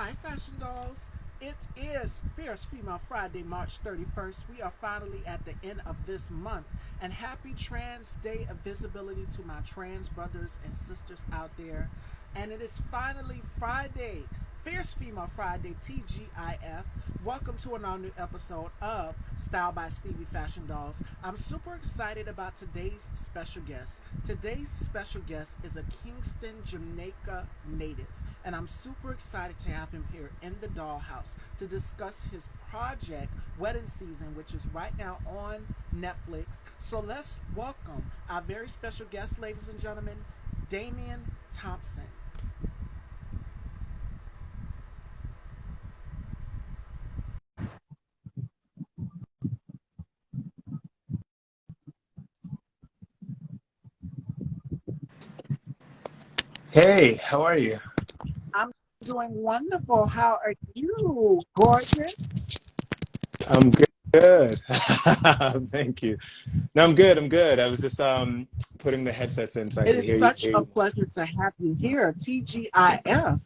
Hi, Fashion Dolls. It is Fierce Female Friday, March 31st. We are finally at the end of this month. And happy Trans Day of Visibility to my trans brothers and sisters out there. And it is finally Friday, Fierce Female Friday, TGIF. Welcome to an all new episode of Style by Stevie Fashion Dolls. I'm super excited about today's special guest. Today's special guest is a Kingston, Jamaica native, and I'm super excited to have him here in the dollhouse to discuss his project, Wedding Season, which is right now on Netflix. So let's welcome our very special guest, ladies and gentlemen, Damian Thompson. Hey, how are you? I'm doing wonderful. How are you? Gorgeous. I'm good. Thank you. No, I'm good. I'm good. I was just putting the headsets in so I It could is hear you. such a pleasure to have you here, TGIF.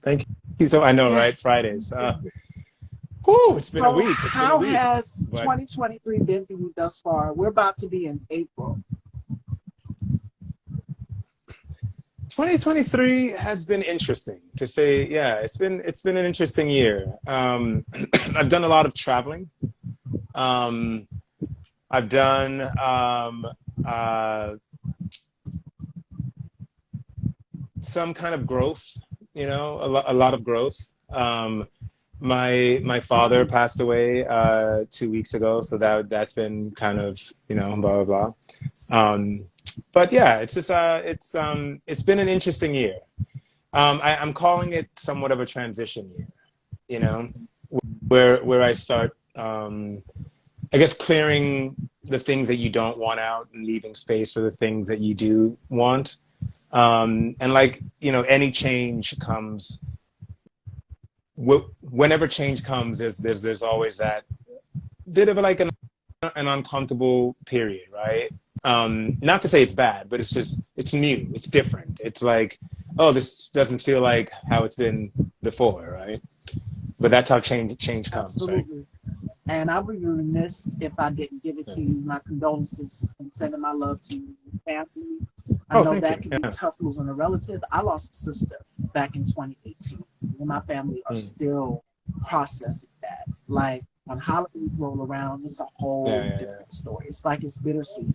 Thank you. So I know, right? Yes. Fridays. Whew, it's been a So, week. It's been a how week. has But 2023 been for you thus far? We're about to be in April. 2023 has been interesting to say. Yeah, it's been an interesting year. I've done a lot of traveling. Um, I've done some kind of growth, a lot of growth. My father passed away 2 weeks ago, so that's been kind of blah blah blah. But yeah, it's been an interesting year. I'm calling it somewhat of a transition year, you know, where I start, I guess, clearing the things that you don't want out and leaving space for the things that you do want. And like, any change comes, whenever change comes, there's always that bit of like an uncomfortable period, right? Not to say it's bad, but it's new, it's different. It's like, oh, this doesn't feel like how it's been before, right? But that's how change comes, right? Absolutely. And I would be remiss if I didn't give it Yeah. to you. My condolences and sending my love to your family. I Oh, know thank that you. can be Yeah. tough losing a relative. I lost a sister back in 2018. And my family are Mm. still processing that. Like when holidays roll around, it's a whole Yeah, yeah, different story. It's like it's bittersweet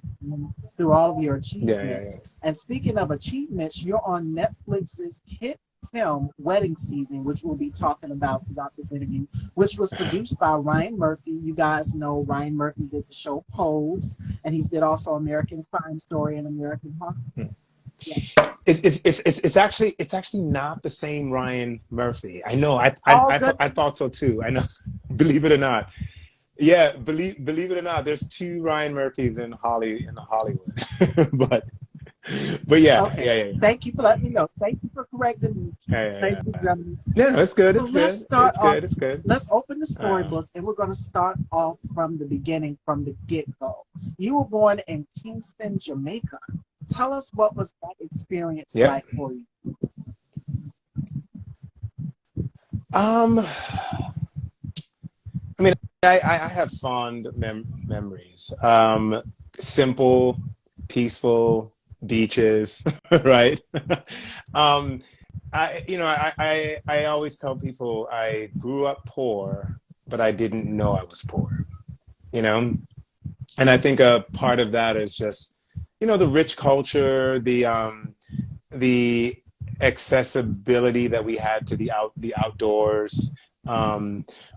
through all of your yeah, yeah, achievements. yeah, And speaking of achievements, you're on Netflix's hit film Wedding Season, which we'll be talking about throughout this interview, which was produced by Ryan Murphy. You guys know Ryan Murphy did the show Pose, and he's did also American Crime Story and American Horror. yeah. Yeah. It's actually not the same Ryan Murphy. I know. All I good. thought so too. I know. Believe it or not. Yeah, believe it or not, there's two Ryan Murphys in Hollywood. but but yeah, Okay. yeah, yeah, yeah. Thank you for letting me know. Thank you for correcting me, Yeah, yeah, ladies and yeah. gentlemen. No, no, it's good. So It's let's good. start It's off. good. It's good. Let's open the Uh, storybooks, and we're going to start off from the beginning, from the get go. You were born in Kingston, Jamaica. Tell us what was that experience yep. like for you? Um, I mean, I have fond memories. Simple, peaceful beaches, right? um, I always tell people I grew up poor, but I didn't know I was poor, you know? And I think a part of that is just, the rich culture, the accessibility that we had to the outdoors.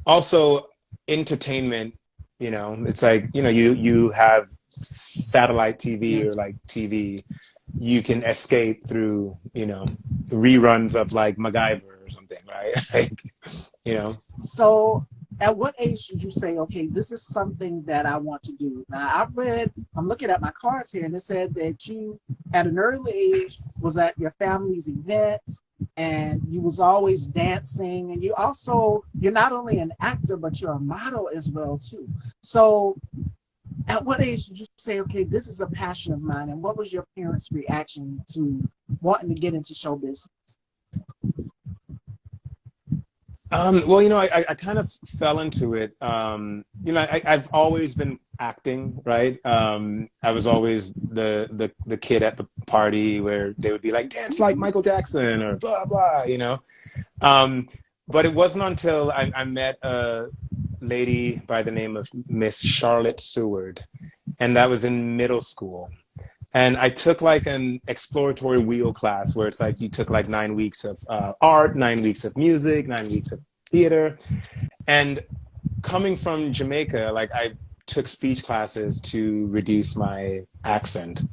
Also, entertainment. It's like you have satellite TV or like TV. You can escape through reruns of like MacGyver or something, right? Like you know. So, at what age did you say, okay, this is something that I want to do? Now, I'm looking at my cards here, and it said that you, at an early age, was at your family's events, and you was always dancing, and you're not only an actor, but you're a model as well, too. So, at what age did you say, okay, this is a passion of mine, and what was your parents' reaction to wanting to get into show business? Well, I kind of fell into it. I've always been acting, right? I was always the kid at the party where they would be like, dance like Michael Jackson or blah, blah, you know? Um, but it wasn't until I met a lady by the name of Miss Charlotte Seward, and that was in middle school. And I took like an exploratory wheel class where it's like you took like 9 weeks of art, 9 weeks of music, 9 weeks of theater. And coming from Jamaica, like I took speech classes to reduce my accent.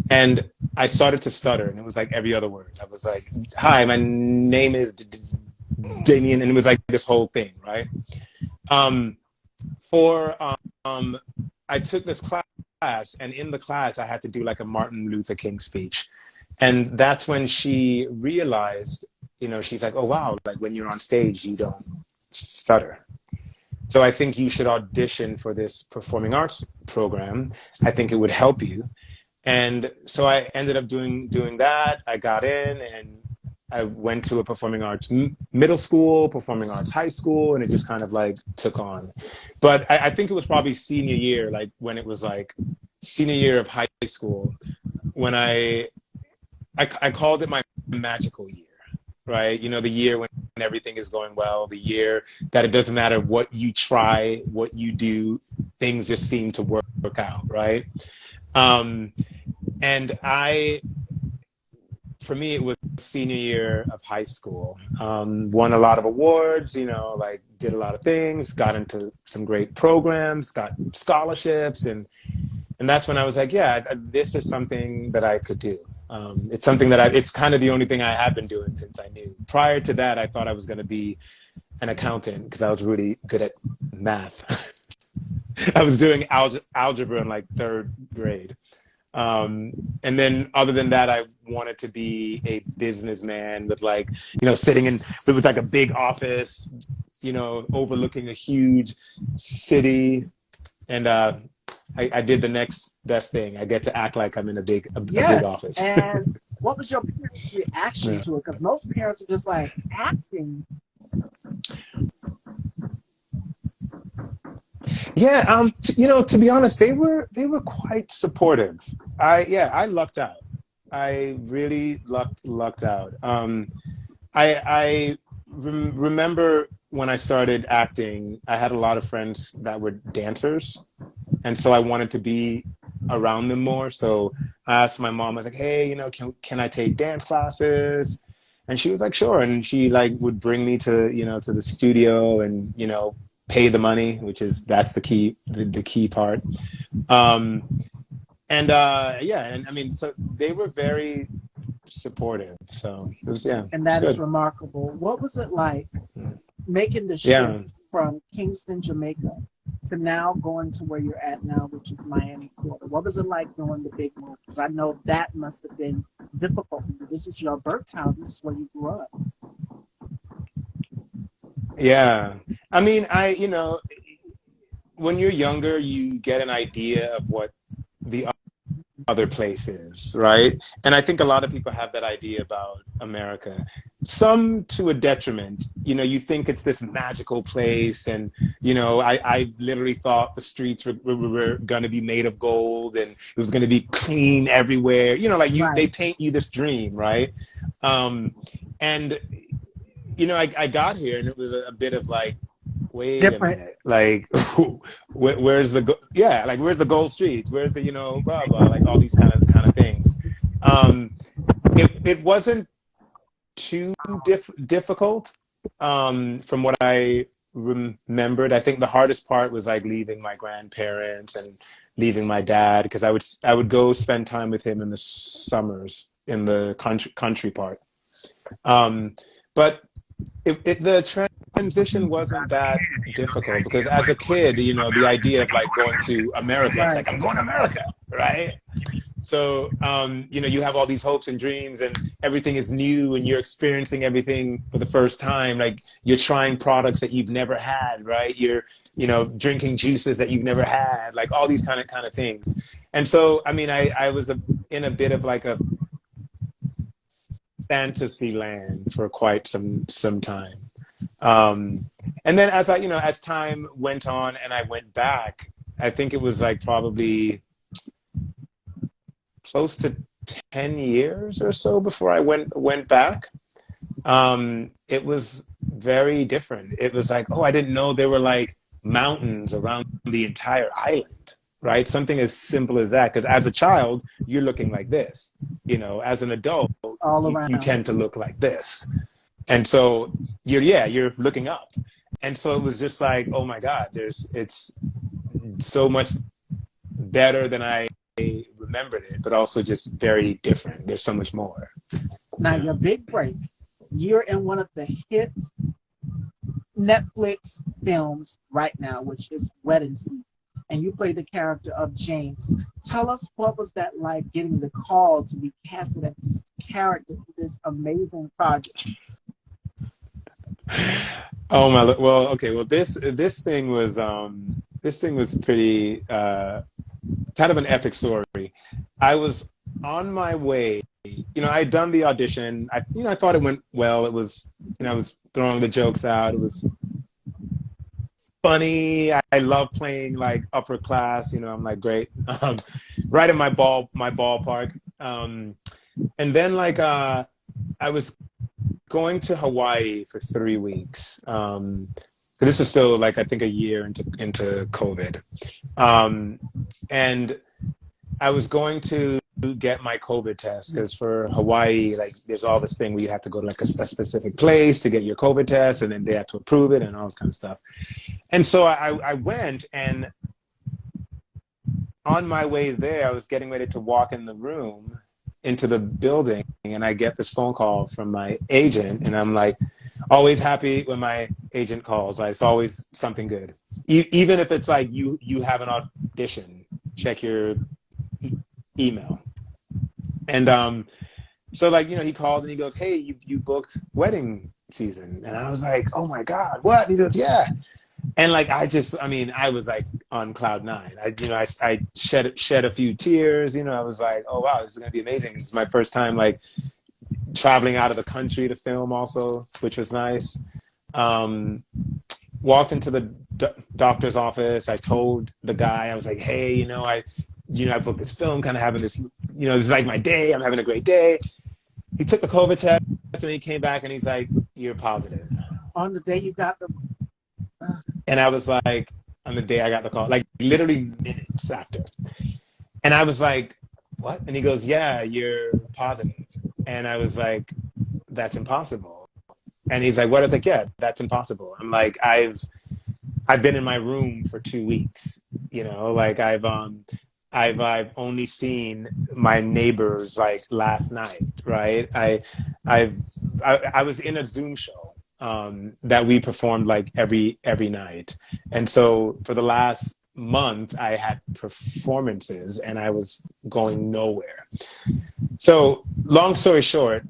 And I started to stutter, and it was like every other word. I was like, "Hi, my name is Damien," and it was like this whole thing, right? Um, for I took this class, and in the class, I had to do like a Martin Luther King speech, and that's when she realized, she's like, "Oh wow, like when you're on stage, you don't stutter." So I think you should audition for this performing arts program. I think it would help you. And so I ended up doing that. I got in and I went to a performing arts middle school, performing arts high school, and it just kind of like took on. But I think it was probably senior year, like when it was like senior year of high school, when I called it my magical year, right? The year when everything is going well, the year that it doesn't matter what you try, what you do, things just seem to work out, right? Um, and for me, it was senior year of high school. Won a lot of awards, like did a lot of things, got into some great programs, got scholarships, and that's when I was like, yeah, this is something that I could do. It's something that it's kind of the only thing I have been doing since I knew. Prior to that, I thought I was going to be an accountant because I was really good at math. I was doing algebra in like third grade. And then other than that, I wanted to be a businessman with like, sitting with like a big office, overlooking a huge city. And I did the next best thing. I get to act like I'm in a big Yes. office. And what was your parents' reaction Yeah. to it? Because most parents are just like, acting. Yeah, to be honest, they were quite supportive. I lucked out. I really lucked out. I remember when I started acting, I had a lot of friends that were dancers, and so I wanted to be around them more. So I asked my mom, I was like, "Hey, can I take dance classes?" And she was like, "Sure." And she like would bring me to the studio and pay the money, that's the key part. Um, and yeah, and I mean, so they were very supportive. So it was, yeah, And it's that is good. remarkable. What was it like making the shift Yeah. from Kingston, Jamaica, to now going to where you're at now, which is Miami, Florida? What was it like doing the big move? Because I know that must have been difficult for you. This is your birth town. This is where you grew up. Yeah. I mean, when you're younger, you get an idea of what the other places, right? And I think a lot of people have that idea about America. Some to a detriment. You think it's this magical place, and I literally thought the streets were going to be made of gold, and it was going to be clean everywhere. Like they Right. paint you this dream, right? And I got here, and it was a bit of like, wait a Different. minute, like where's yeah, like where's the gold streets, where's the blah blah, like all these kind of things. um it wasn't too difficult, from what I remembered. I think the hardest part was like leaving my grandparents and leaving my dad, because I would go spend time with him in the summers in the country part. But the transition wasn't that difficult, because as a kid, the idea of like going to America, it's Right. like, I'm going to America, right? So, you have all these hopes and dreams, and everything is new, and you're experiencing everything for the first time. Like you're trying products that you've never had, right? You're, drinking juices that you've never had, like all these kind of things. And so, I mean, I was in a bit of like a fantasy land for quite some time. And then as as time went on and I went back, I think it was like probably close to 10 years or so before I went back. It was very different. It was like, oh, I didn't know there were like mountains around the entire island, right? Something as simple as that. Because as a child, you're looking like this. As an adult, all you around. tend to look like this. And so you're looking up. And so it was just like, oh my God, it's so much better than I remembered it, but also just very different. There's so much more. Now, Yeah. your big break, you're in one of the hit Netflix films right now, which is Wedding Season, and you play the character of James. Tell us, what was that like, getting the call to be casted as this character for this amazing project? Oh my, well, okay, well this thing was pretty kind of an epic story. I was on my way. I'd done the audition. I thought it went well. It was, I was throwing the jokes out. It was funny. I love playing like upper class. I'm like great, right in my ballpark. And then like I was going to Hawaii for 3 weeks. This was still like I think a year into COVID, and I was going to get my COVID test because for Hawaii, like there's all this thing where you have to go to like a specific place to get your COVID test, and then they have to approve it and all this kind of stuff. And so I went, and on my way there, I was getting ready to walk in the room into the building, and I get this phone call from my agent, and I'm like, always happy when my agent calls. Like it's always something good, even if it's like you have an audition. Check your email, and so like he called and he goes, "Hey, you booked wedding season," and I was like, "Oh my God, what?" And he goes, "Yeah." And like I was like on cloud nine. I shed a few tears. I was like, oh wow, this is gonna be amazing. This is my first time like traveling out of the country to film also, which was nice. Um, Walked into the doctor's office. I told the guy, I was like, hey, I booked this film, kind of having this, this is like my day. I'm having a great day. He took the COVID test and he came back and he's like, you're positive. On the day you got the And I was like, on the day I got the call, like literally minutes after. And I was like, what? And he goes, yeah, you're positive. And I was like, that's impossible. And he's like, what? I was like, yeah, that's impossible. I'm like, I've been in my room for 2 weeks, like I've only seen my neighbors like last night, right? I was in a Zoom show that we performed like every night, and so for the last month I had performances and I was going nowhere. So long story short,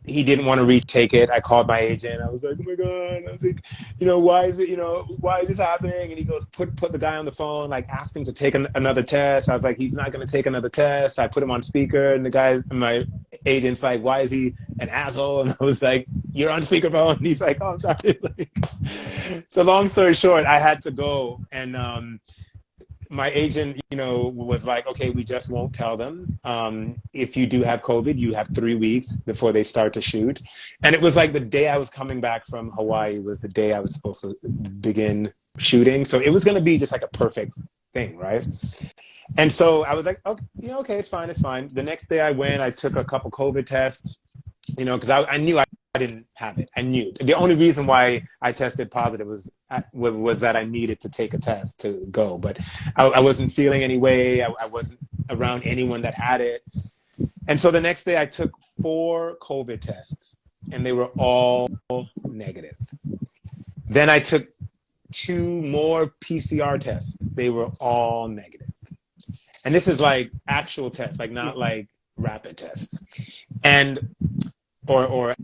he didn't want to retake it. I called my agent. I was like, oh my God. I was like, why is it, why is this happening? And he goes, put the guy on the phone, like ask him to take another test. I was like, he's not going to take another test. I put him on speaker and my agent's like, why is he an asshole? And I was like, you're on speakerphone. And he's like, oh, I'm sorry. So long story short, I had to go. And, my agent, was like, okay, we just won't tell them. If you do have COVID, you have 3 weeks before they start to shoot. And it was like the day I was coming back from Hawaii was the day I was supposed to begin shooting. So it was going to be just like a perfect thing, right? And so I was like, okay, okay, it's fine, it's fine. The next day I went, I took a couple COVID tests, because I knew I didn't have it. I knew. The only reason why I tested positive was that I needed to take a test to go, but I wasn't feeling any way. I wasn't around anyone that had it. And so the next day I took 4 COVID tests and they were all negative. Then I took 2 more PCR tests. They were all negative. And this is like actual tests, like not like rapid tests. And or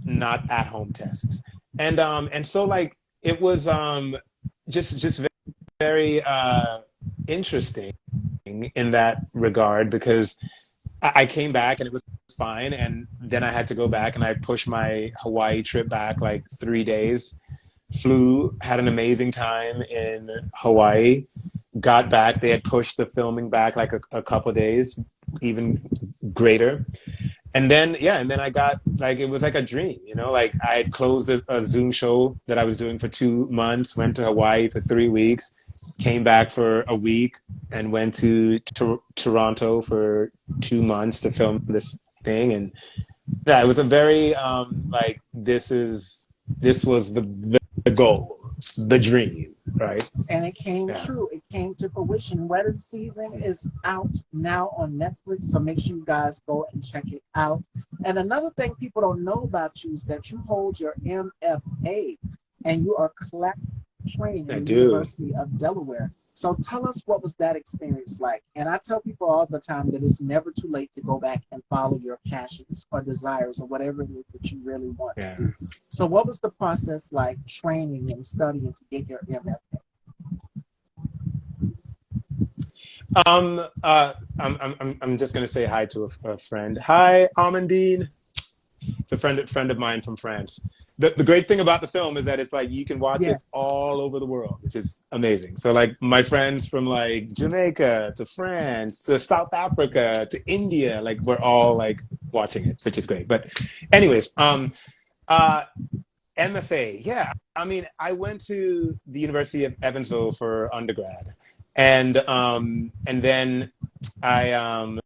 not at home tests. And so like it was just very interesting in that regard because I came back and it was fine. And then I had to go back and I pushed my Hawaii trip back like 3 days. Flew, had an amazing time in Hawaii. Got back, they had pushed the filming back like a couple of days, even greater. And then yeah, and then I got like it was like a dream, like I had closed a Zoom show that I was doing for 2 months, went to Hawaii for 3 weeks, came back for a week, and went to Toronto for 2 months to film this thing. And yeah, it was a very like this was the goal, the dream, right? And it came Yeah, true. It came to fruition. Wedding Season is out now on Netflix, so make sure you guys go and check it out. And another thing people don't know about you is that you hold your MFA and you are class trained I in the do. University of Delaware. So tell us, what was that experience like? And I tell people all the time that it's never too late to go back and follow your passions or desires or whatever it is that you really want to Yeah. do. So what was the process like training and studying to get your MFA? I'm just gonna say hi to a friend. Hi, Amandine. It's a friend of mine from France. The great thing about the film is that it's like you can watch Yeah. it all over the world, which is amazing. So like my friends from like Jamaica to France to South Africa to India, like we're all like watching it, which is great. But anyways, uh MFA, yeah. I mean, I went to the University of Evansville for undergrad, and then I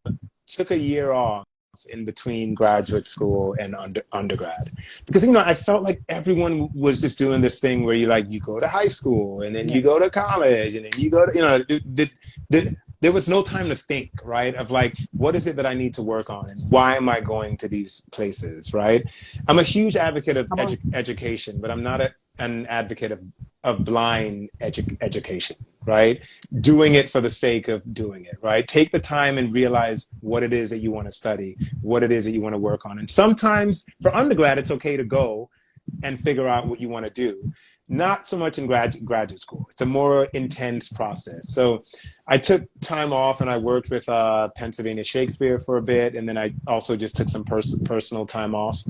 took a year off in between graduate school and undergrad because I felt like everyone was just doing this thing where you go to high school and then Yeah. you go to college and then you go to there was no time to think, right, of like what is it that I need to work on and why am I going to these places, right? I'm a huge advocate of Come on. education, but I'm not an advocate of blind education, right? Doing it for the sake of doing it, right? Take the time and realize what it is that you want to study, what it is that you want to work on. And sometimes for undergrad, it's okay to go and figure out what you want to do. Not so much in graduate school. It's a more intense process. So I took time off and I worked with Pennsylvania Shakespeare for a bit. And then I also just took some personal time off.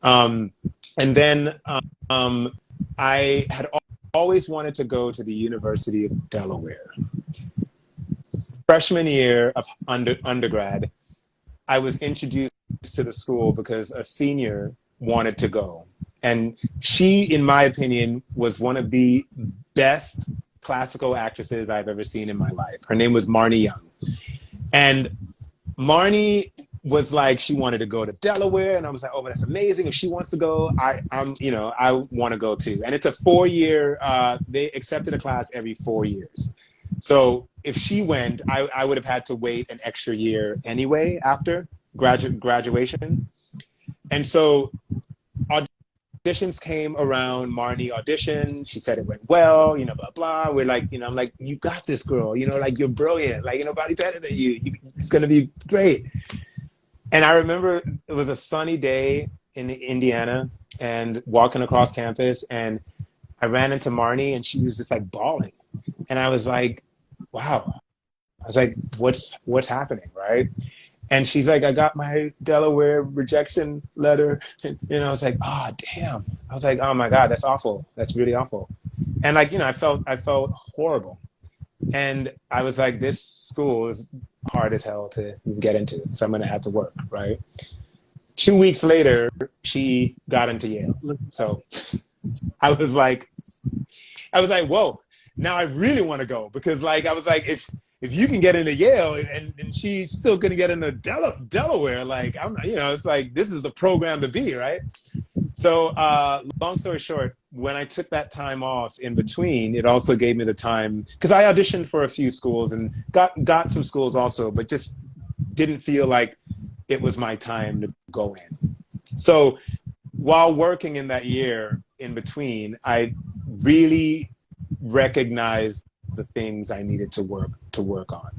Um, and then I had always wanted to go to the University of Delaware. Freshman year of undergrad, I was introduced to the school because a senior wanted to go. And she, in my opinion, was one of the best classical actresses I've ever seen in my life. Her name was Marnie Young. And Marnie was like, she wanted to go to Delaware. And I was like, oh, that's amazing. If she wants to go, I want to go too. And it's a 4 year, they accepted a class every 4 years. So if she went, I would have had to wait an extra year anyway after graduation. And so auditions came around. Marnie auditioned. She said it went well, blah, blah. We're like, I'm like, you got this, girl. Like, you're brilliant. Like, nobody better than you. It's going to be great. And I remember it was a sunny day in Indiana and walking across campus. And I ran into Marnie and she was just like bawling. And I was like, wow. I was like, what's happening, right? And she's like, I got my Delaware rejection letter. And I was like, oh, damn. I was like, oh my God, that's awful. That's really awful. And like, I felt horrible. And I was like, this school is hard as hell to get into. So I'm going to have to work, right? 2 weeks later, she got into Yale. So I was like, whoa, now I really want to go because like, I was like, if you can get into Yale and she's still going to get into Delaware, like it's like, this is the program to be, right? So long story short, when I took that time off in between, it also gave me the time because I auditioned for a few schools and got some schools also, but just didn't feel like it was my time to go in. So while working in that year in between, I really recognized the things I needed to work on.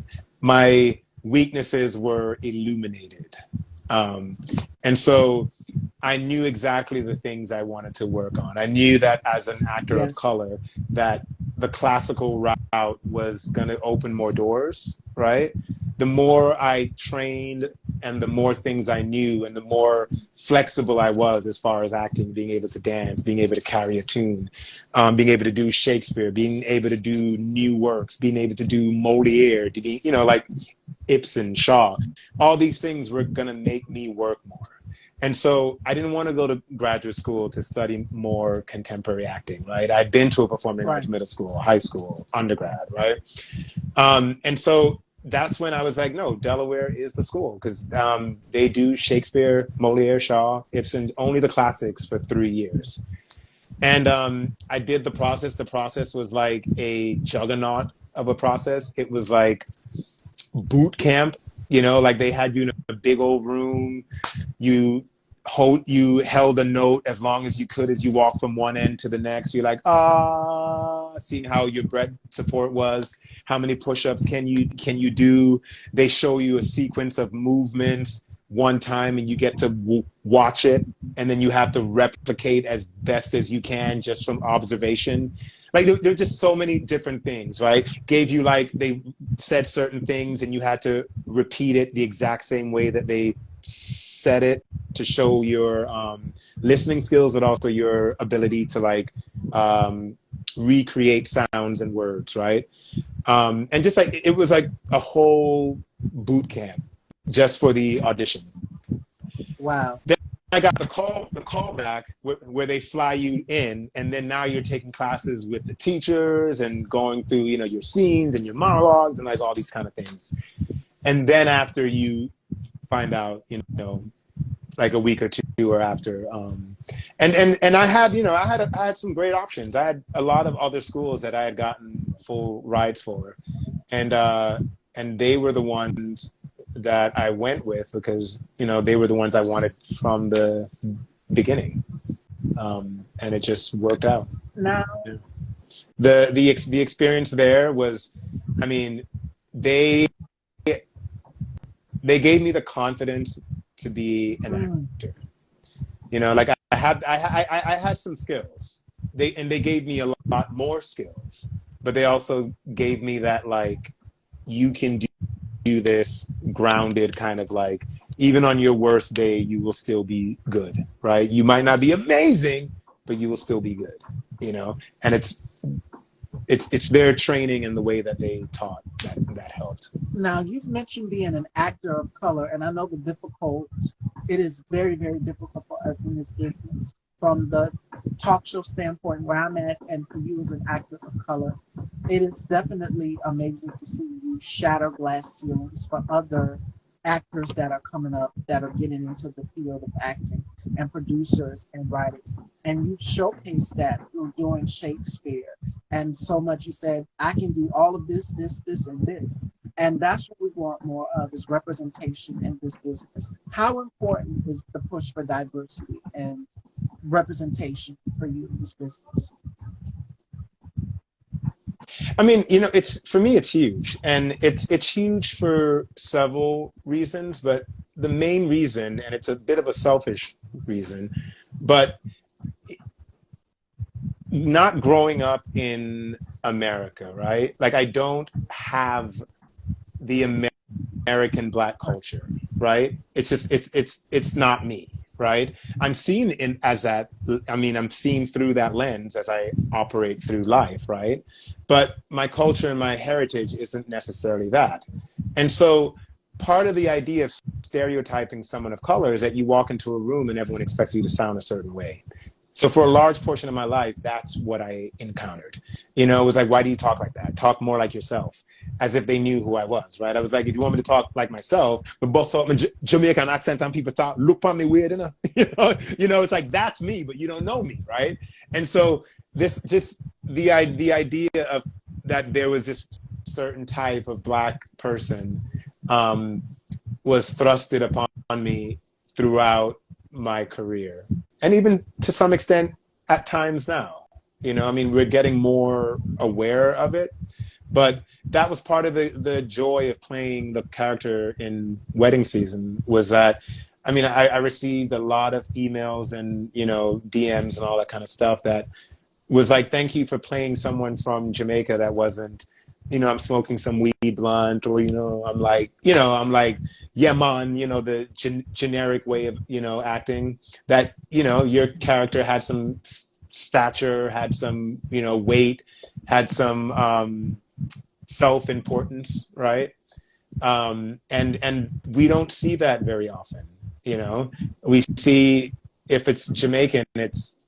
My weaknesses were illuminated. And so I knew exactly the things I wanted to work on. I knew that as an actor of Yes. color, that the classical route was going to open more doors, right? The more I trained and the more things I knew and the more flexible I was as far as acting, being able to dance, being able to carry a tune, being able to do Shakespeare, being able to do new works, being able to do Moliere, to be, like Ibsen, Shaw, all these things were going to make me work more. And so I didn't want to go to graduate school to study more contemporary acting, right? I'd been to a performing arts Right. middle school, high school, undergrad, right? And so that's when I was like, no, Delaware is the school because they do Shakespeare, Moliere, Shaw, Ibsen, only the classics for 3 years. And I did the process. The process was like a juggernaut of a process. It was like boot camp, like they had you in a big old room. You held a note as long as you could as you walked from one end to the next. You're like, seeing how your breath support was, how many push-ups can you do. They show you a sequence of movements one time and you get to watch it, and then you have to replicate as best as you can just from observation. Like there are just so many different things, right? Gave you, like, they said certain things and you had to repeat it the exact same way that they said it to show your listening skills, but also your ability to recreate sounds and words, right? And just like it was like a whole boot camp just for the audition. Wow. Then I got the call back where they fly you in, and then now you're taking classes with the teachers and going through, your scenes and your monologues and like all these kind of things. And then after you find out, like a week or two or after, and I had, I had some great options. I had a lot of other schools that I had gotten full rides for, and they were the ones that I went with because, they were the ones I wanted from the beginning. And it just worked out. Now, Yeah. The experience there was, I mean, they gave me the confidence to be an actor. Like I had some skills. They gave me a lot more skills, but they also gave me that, like, you can do this grounded kind of, like, even on your worst day you will still be good, right? You might not be amazing, but you will still be good, and it's their training and the way that they taught that helped. now you've mentioned being an actor of color, and I know it is very, very difficult for us in this business from the talk show standpoint where I'm at, and for you as an actor of color. It is definitely amazing to see you shatter glass ceilings for other actors that are coming up that are getting into the field of acting, and producers and writers. And you showcased that through doing Shakespeare. And so much you said, I can do all of this, this, and this. And that's what we want more of, is representation in this business. How important is the push for diversity and representation for you in this business? I mean, it's, for me, it's huge, and it's huge for several reasons, but the main reason, and it's a bit of a selfish reason, but not growing up in America, right? Like, I don't have the American Black culture, right? It's just it's not me, right? I'm seen as that. I mean, I'm seen through that lens as I operate through life, right? But my culture and my heritage isn't necessarily that. And so part of the idea of stereotyping someone of color is that you walk into a room and everyone expects you to sound a certain way. So for a large portion of my life, that's what I encountered. It was like, why do you talk like that? Talk more like yourself, as if they knew who I was, right? I was like, if you want me to talk like myself, but both up in Jamaican accent and people start look for me weird, it's like, that's me, but you don't know me, right? And so this just the idea of that there was this certain type of Black person was thrusted upon me throughout my career, and even to some extent at times now. I mean, we're getting more aware of it, but that was part of the joy of playing the character in Wedding Season, was that, I mean, I received a lot of emails and, DMs and all that kind of stuff that was like, thank you for playing someone from Jamaica that wasn't I'm smoking some weed blunt, or I'm like, yeah, man, the generic way of acting. That your character had some stature, had some weight, had some self-importance, right? And we don't see that very often. We see, if it's Jamaican, it's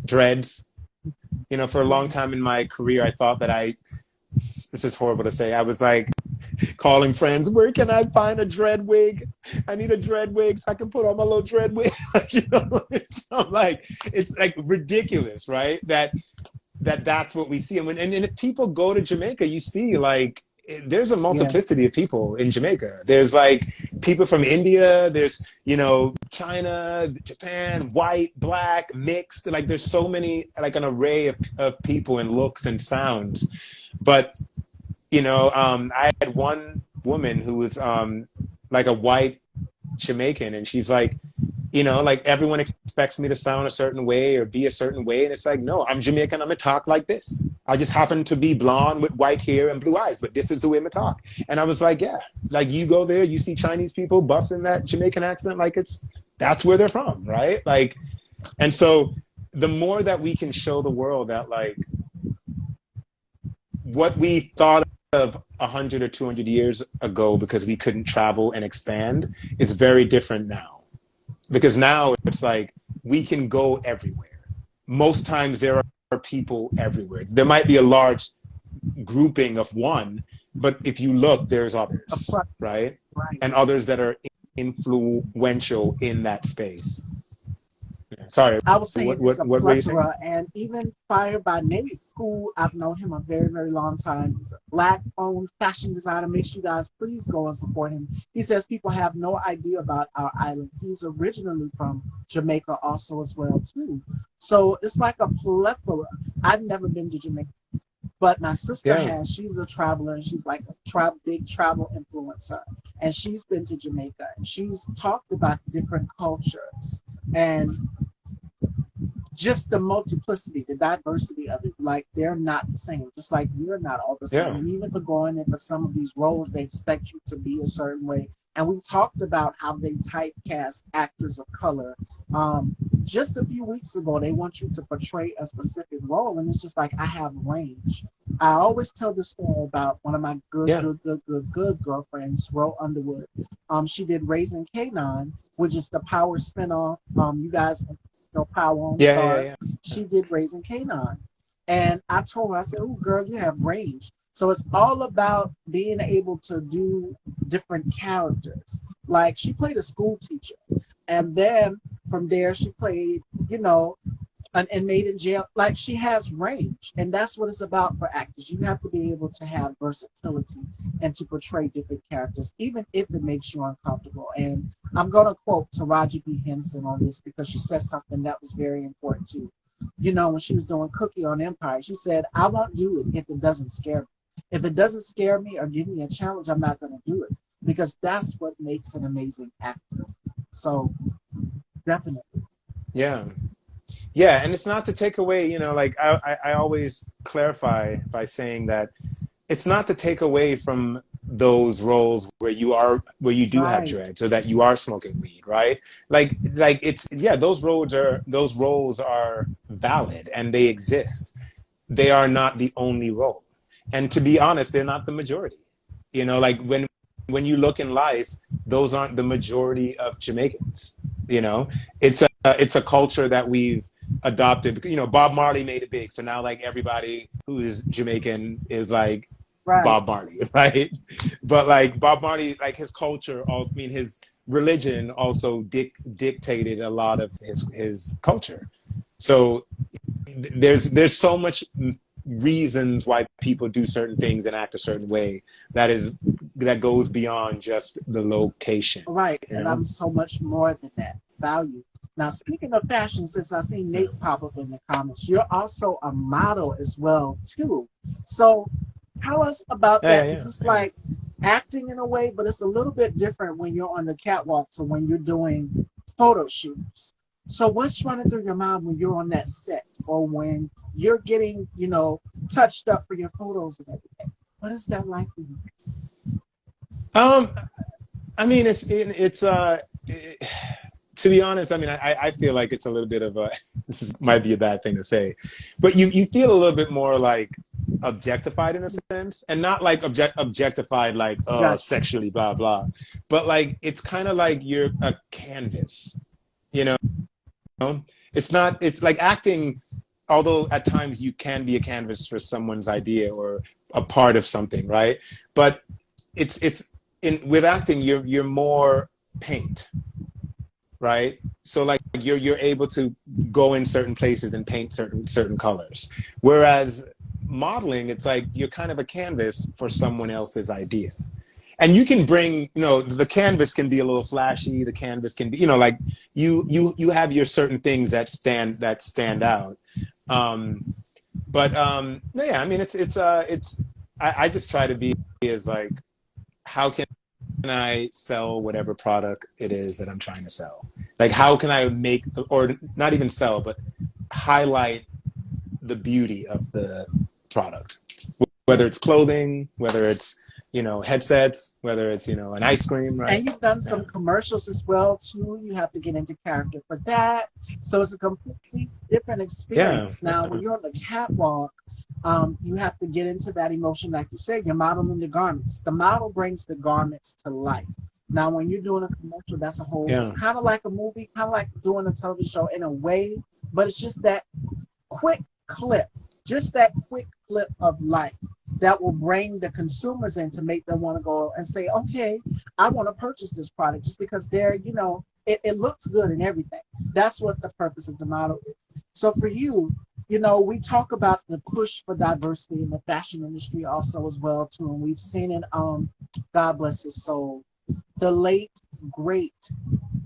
dreads. For a long time in my career, I thought that this is horrible to say, I was like calling friends, where can I find a dread wig? I need a dread wig so I can put on my little dread wig. I'm like, it's like ridiculous, right? That's what we see. And if people go to Jamaica, you see like there's a Yeah. multiplicity of people in Jamaica. There's like people from India, there's China, Japan, white, black, mixed. Like there's so many, like an array of people and looks and sounds. But I had one woman who was like a white Jamaican, and she's like, like everyone expects me to sound a certain way or be a certain way. And it's like, no, I'm Jamaican. I'm going to talk like this. I just happen to be blonde with white hair and blue eyes, but this is the way I'm going to talk. And I was like, yeah, like you go there, you see Chinese people busting that Jamaican accent like that's where they're from, right? Like, and so the more that we can show the world that like what we thought of 100 or 200 years ago because we couldn't travel and expand is very different now. Because now it's like we can go everywhere. Most times there are people everywhere. There might be a large grouping of one, but if you look, there's others, right? Right. And others that are influential in that space. Sorry, I was saying it's a what were you saying? plethora, and even Fire by Nate, who I've known him a very, very long time. He's a black-owned fashion designer. Make sure you guys please go and support him. He says people have no idea about our island. He's originally from Jamaica also as well, too. So it's like a plethora. I've never been to Jamaica, but my sister has. She's a traveler, and she's like a big travel influencer. And she's been to Jamaica, and she's talked about different cultures. And just the multiplicity, the diversity of it, like they're not the same, just like we're not all the same. And even for going into some of these roles, they expect you to be a certain way. And we talked about how they typecast actors of color. Just a few weeks ago, they want you to portray a specific role, and it's just like, I have range. I always tell the story about one of my good girlfriends, Ro Underwood. She did Raising Kanan, which is the Power spinoff. You guys know Power on Stars. She did Raising Kanan. And I told her, I said, oh, girl, you have range. So it's all about being able to do different characters. Like she played a school teacher. And then from there, she played, an inmate in jail. Like she has range. And that's what it's about for actors. You have to be able to have versatility and to portray different characters, even if it makes you uncomfortable. And I'm going to quote Taraji P. Henson on this because she said something that was very important too. When she was doing Cookie on Empire, she said, I won't do it if it doesn't scare me. If it doesn't scare me or give me a challenge, I'm not going to do it, because that's what makes an amazing actor. So definitely. Yeah. And it's not to take away, like I always clarify by saying that it's not to take away from those roles where you do have dread, so that you are smoking weed, right? Like it's, those roles are valid and they exist. They are not the only role. And to be honest, they're not the majority. Like when you look in life, those aren't the majority of Jamaicans. It's a culture that we've adopted. Bob Marley made it big, so now like everybody who is Jamaican is like Bob Marley, right? But like Bob Marley, like his culture, his religion also dictated a lot of his culture. So there's so much reasons why people do certain things and act a certain way that goes beyond just the location. Right, and I'm so much more than that value. Now, speaking of fashion, since I see Nate pop up in the comments, you're also a model as well too. So tell us about that. It's just like acting in a way, but it's a little bit different when you're on the catwalk. So when you're doing photo shoots. So what's running through your mind when you're on that set, or when you're getting, touched up for your photos and everything? What is that like for you? Um, I mean, it, to be honest, I mean, I feel like it's a little bit of a, might be a bad thing to say, but you feel a little bit more like objectified in a sense, and not like objectified like Gotcha. sexually, blah blah, but like it's kind of like you're a canvas, you know. It's not. It's like acting. Although at times you can be a canvas for someone's idea or a part of something, right? But it's in with acting, you're more paint, right? So like you're able to go in certain places and paint certain colors. Whereas modeling, it's like you're kind of a canvas for someone else's idea. And you can bring, the canvas can be a little flashy. The canvas can be, like you have your certain things that stand out. Um, but no, yeah, I mean it's I just try to be as like, how can I sell whatever product it is that I'm trying to sell? Like, how can I make, or not even sell, but highlight the beauty of the product? Whether it's clothing, whether it's, headsets, whether it's, an ice cream, right? And you've done Yeah. some commercials as well too. You have to get into character for that. So it's a completely different Yeah. experience. Now, when you're on the catwalk, you have to get into that emotion, like you said. You're modeling the garments. The model brings the garments to life. Now, when you're doing a commercial, that's a whole. It's Yeah. kind of like a movie, kind of like doing a television show in a way, but it's just that quick clip, just that quick clip of life that will bring the consumers in to make them want to go and say, okay, I want to purchase this product just because it looks good and everything. That's what the purpose of the model is. So for you, we talk about the push for diversity in the fashion industry also as well too. And we've seen it, God bless his soul, the late great,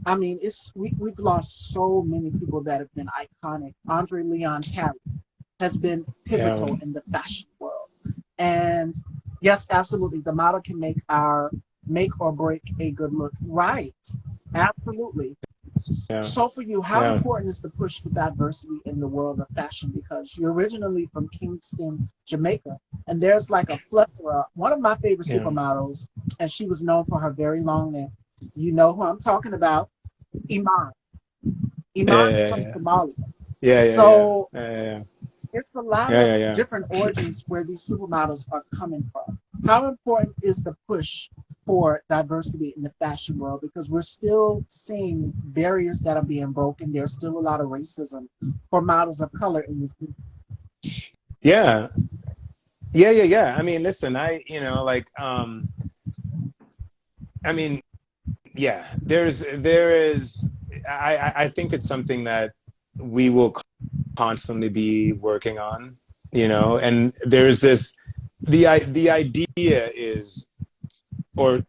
I mean, we've lost so many people that have been iconic. Andre Leon Harry has been Yeah. pivotal in the fashion world. And yes, absolutely, the model can make or break a good look. Right. Absolutely. Yeah. So for you, how Yeah. important is the push for diversity in the world of fashion? Because you're originally from Kingston, Jamaica, and there's like a plethora. One of my favorite Yeah. supermodels, and she was known for her very long name. You know who I'm talking about, Iman. Iman is from Yeah. Somalia. Yeah. Yeah. Yeah. So Yeah. it's a lot Yeah. of Yeah. Yeah. different origins where these supermodels are coming from. How important is the push for diversity in the fashion world? Because we're still seeing barriers that are being broken. There's still a lot of racism for models of color in this group. Yeah. Yeah. Yeah. Yeah. I mean, listen, like, I mean, yeah, there is, I think it's something that we will constantly be working on, and there's the idea is, or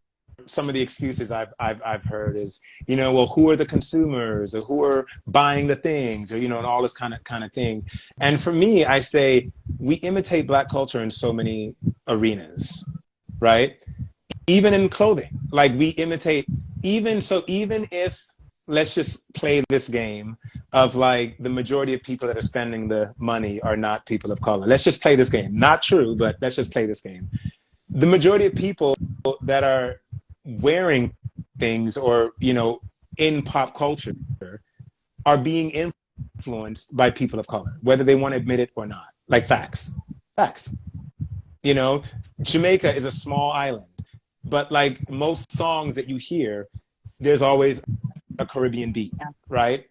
some of the excuses I've heard is, well, who are the consumers, or who are buying the things, or, and all this kind of thing. And for me, I say we imitate Black culture in so many arenas, right? Even in clothing, like we imitate, even if, let's just play this game of like, the majority of people that are spending the money are not people of color. Let's just play this game. Not true, but let's just play this game. The majority of people that are wearing things, or, in pop culture, are being influenced by people of color, whether they want to admit it or not. Like, facts. You know, Jamaica is a small island, but like most songs that you hear, there's always a Caribbean beat, right?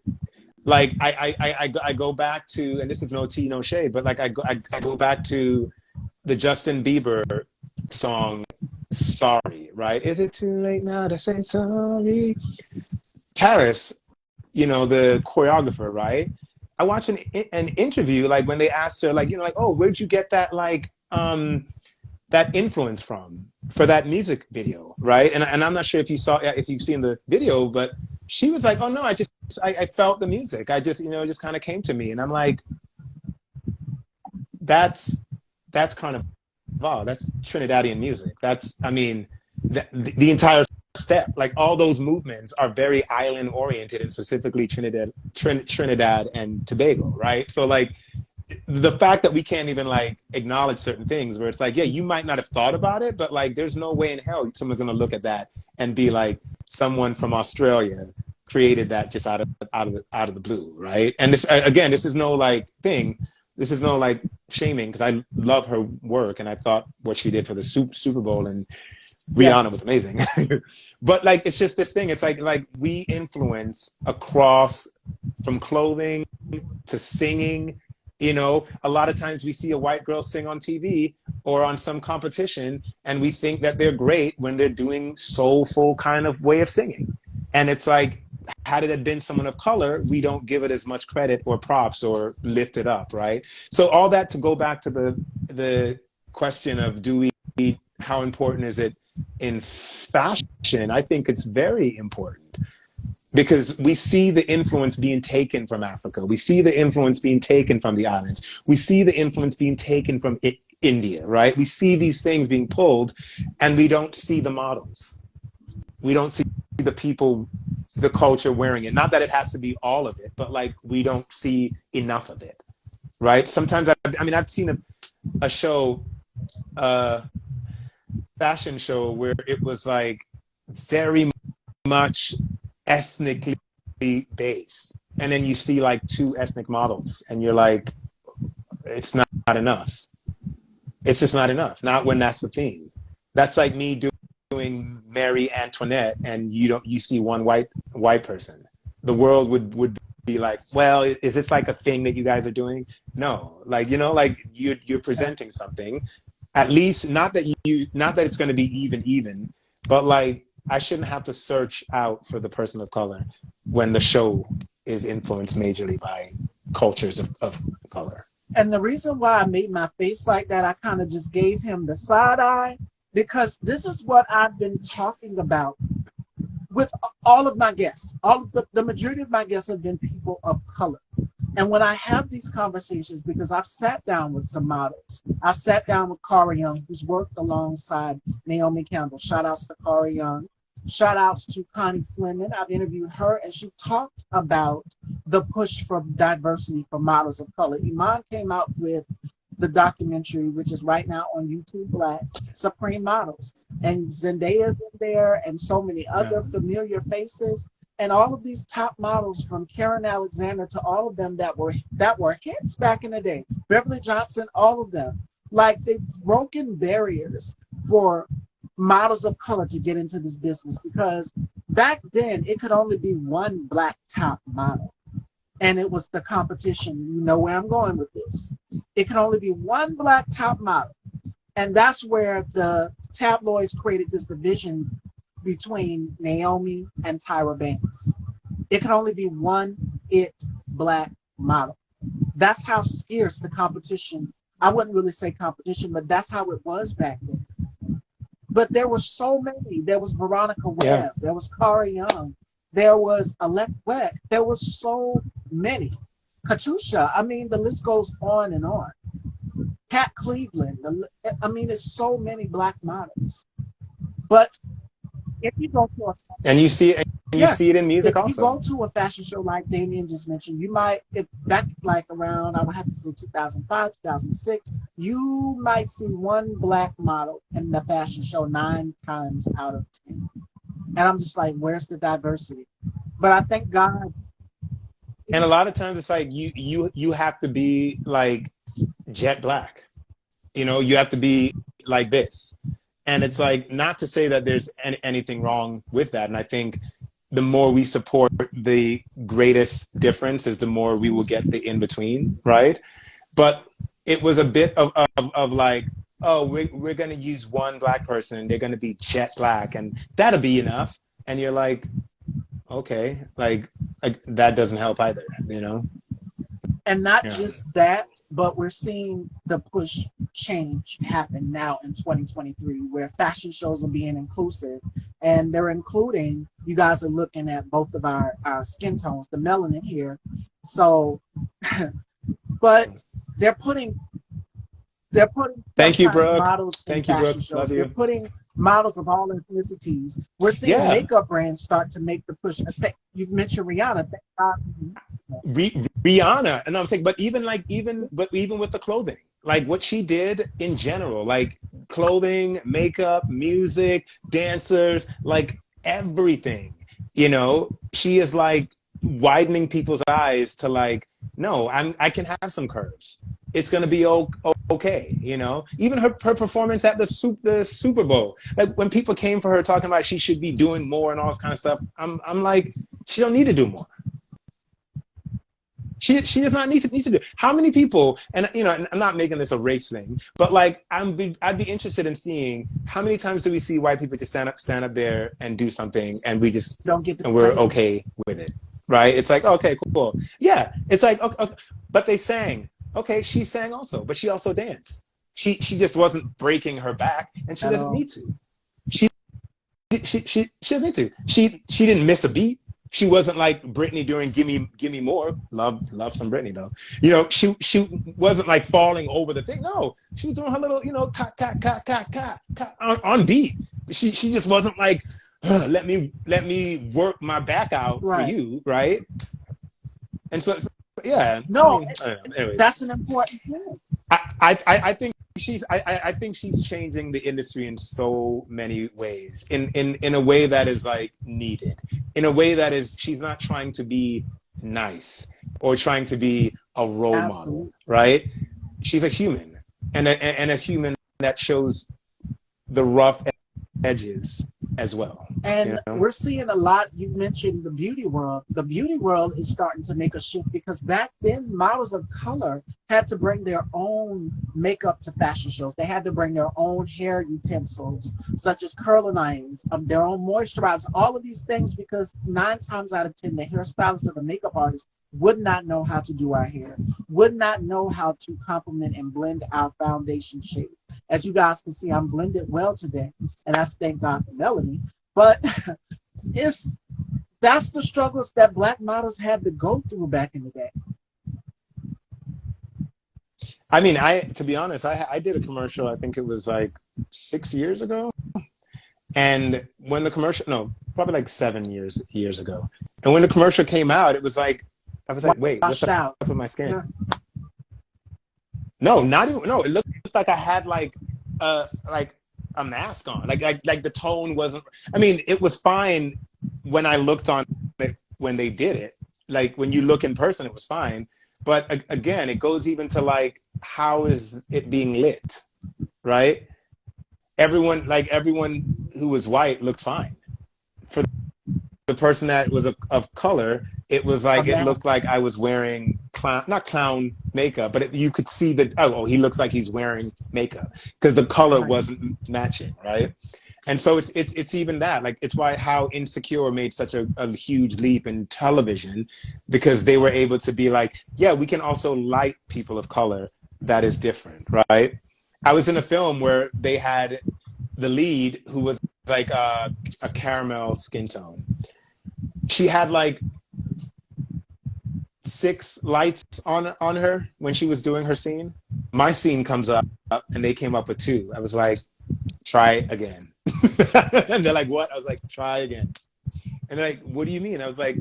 Like I go back to, and this is no tea, no shade, but like I go back to the Justin Bieber song, "Sorry," right? Is it too late now to say sorry? Paris, the choreographer, right? I watched an interview, like when they asked her, like, like, oh, where'd you get that, like, that influence from for that music video, right? And I'm not sure if you've seen the video, but she was like, oh no, I felt the music. I just, it just kind of came to me, and I'm like, that's Carnival, that's Trinidadian music. That's, I mean, the entire step, like all those movements are very island oriented, and specifically Trinidad and Tobago, right? So like, the fact that we can't even like acknowledge certain things where it's like, yeah, you might not have thought about it, but like there's no way in hell someone's going to look at that and be like, someone from Australia created that just out of the blue, right? And this, again, this is no like thing, this is no like shaming, because I love her work and I thought what she did for the Super Bowl and Yeah. Rihanna was amazing. But like it's just this thing, it's like we influence across, from clothing to singing. You know, a lot of times we see a white girl sing on TV or on some competition, and we think that they're great when they're doing soulful kind of way of singing. And it's like, had it been someone of color, we don't give it as much credit or props or lift it up, right? So all that to go back to the question of how important is it in fashion? I think it's very important, because we see the influence being taken from Africa. We see the influence being taken from the islands. We see the influence being taken from India, right? We see these things being pulled, and we don't see the models. We don't see the people, the culture wearing it. Not that it has to be all of it, but like we don't see enough of it, right? Sometimes, I mean, I've seen a show, fashion show, where it was like very much ethnically based, and then you see like two ethnic models and you're like, it's not enough. It's just not enough, not when that's the theme. That's like me doing Mary Antoinette and you see one white person. The world would be like, well, is this like a thing that you guys are doing? No, like, you know, like you're presenting something, at least not that it's going to be even, but like I shouldn't have to search out for the person of color when the show is influenced majorly by cultures of color. And the reason why I made my face like that, I kind of just gave him the side eye, because this is what I've been talking about with all of my guests. All of the majority of my guests have been people of color. And when I have these conversations, because I've sat down with some models, I've sat down with Cara Young, who's worked alongside Naomi Campbell. Shout outs to Cara Young. Shout outs to Connie Fleming. I've interviewed her, and she talked about the push for diversity for models of color. Iman came out with the documentary, which is right now on YouTube Black, Supreme Models. And Zendaya's in there, and so many other familiar faces. And all of these top models, from Karen Alexander to all of them that were hits back in the day, Beverly Johnson, all of them, like they've broken barriers for models of color to get into this business, because back then it could only be one black top model, and it was the competition. You know where I'm going with this. It could only be one black top model, and that's where the tabloids created this division between Naomi and Tyra Banks. It could only be one black model. That's how scarce the competition. I wouldn't really say competition, but that's how it was back then. But there were so many. There was Veronica Webb. There was Cara Young. There was Alec Weck. There was so many. Katusha. I mean, the list goes on and on. Pat Cleveland. I mean, there's so many black models. But if you go to see it in music also. If you go to a fashion show like Damien just mentioned, you might, if back like around, I would have to say 2005, 2006, you might see one black model in the fashion show 9 times out of 10. And I'm just like, where's the diversity? But I thank God. And a lot of times it's like you have to be like jet black. You know, you have to be like this. And it's like, not to say that there's anything wrong with that. And I think the more we support the greatest difference is the more we will get the in-between, right? But it was a bit of like, oh, we're going to use one black person. They're going to be jet black, and that'll be enough. And you're like, okay, like that doesn't help either, you know? And not just that, but we're seeing the push change happen now in 2023, where fashion shows are being inclusive, and they're including, you guys are looking at both of our skin tones, the melanin here. So, but they're putting thank you, Brooke. models in Thank you, fashion Brooke. shows. Love you. They're putting models of all ethnicities. We're seeing makeup brands start to make the push. You've mentioned Rihanna. Thank God. Rihanna, and I'm saying, but even with the clothing, like what she did in general, like clothing, makeup, music, dancers, like everything, she is like widening people's eyes to like, no, I can have some curves. It's gonna be okay, Even her performance at the Super Bowl, like when people came for her talking about she should be doing more and all this kind of stuff, I'm like, she don't need to do more. She does not need to do. How many people? And I'm not making this a race thing, but like I'd be interested in seeing how many times do we see white people just stand up there and do something, and Don't get the we're credit. okay with it, right? It's like, okay, cool, yeah. It's like, okay, but they sang. Okay, she sang also, but she also danced. She just wasn't breaking her back, and she At doesn't all. need to. She doesn't need to. She didn't miss a beat. She wasn't like Britney doing "Gimme More." Love some Britney though. She wasn't like falling over the thing. No, she was doing her little on beat. She just wasn't like, let me work my back out for Right. you, right? And so yeah. No, I don't know. Anyways, that's an important thing. I think I think she's changing the industry in so many ways, in a way that is like needed, in a way that is, she's not trying to be nice or trying to be a role model, Absolutely. right? She's a human, and a human that shows the rough edges as well. And we're seeing a lot. You've mentioned the beauty world. The beauty world is starting to make a shift because back then, models of color had to bring their own makeup to fashion shows. They had to bring their own hair utensils, such as curling irons, their own moisturizer, all of these things, because 9 times out of 10, the hairstylist or the makeup artist would not know how to do our hair, would not know how to complement and blend our foundation shade. As you guys can see, I'm blended well today, and that's thank God for Melanie. But that's the struggles that Black models had to go through back in the day. I mean, to be honest, I did a commercial. I think it was like 6 years ago, and when the commercial, no, probably like 7 years ago, and when the commercial came out, it was like, I was like, wait, what's Washed out. up with my skin? Yeah. No, not even. No, it looked like I had like a mask on. Like the tone wasn't. I mean, it was fine when I looked on it when they did it. Like when you look in person, it was fine. But again, it goes even to like, how is it being lit, right? Everyone who was white looked fine. For the person that was of color, it was like, it looked like I was wearing not clown makeup, but you could see that, oh, he looks like he's wearing makeup because the color wasn't matching, right? And so it's even that, like, it's why how Insecure made such a huge leap in television, because they were able to be like, yeah, we can also light people of color that is different, right? I was in a film where they had the lead who was like a caramel skin tone. She had like 6 lights on her when she was doing her scene. My scene comes up and they came up with 2. I was like, try again. And they're like, what? I was like, try again. And they're like, what do you mean? I was like,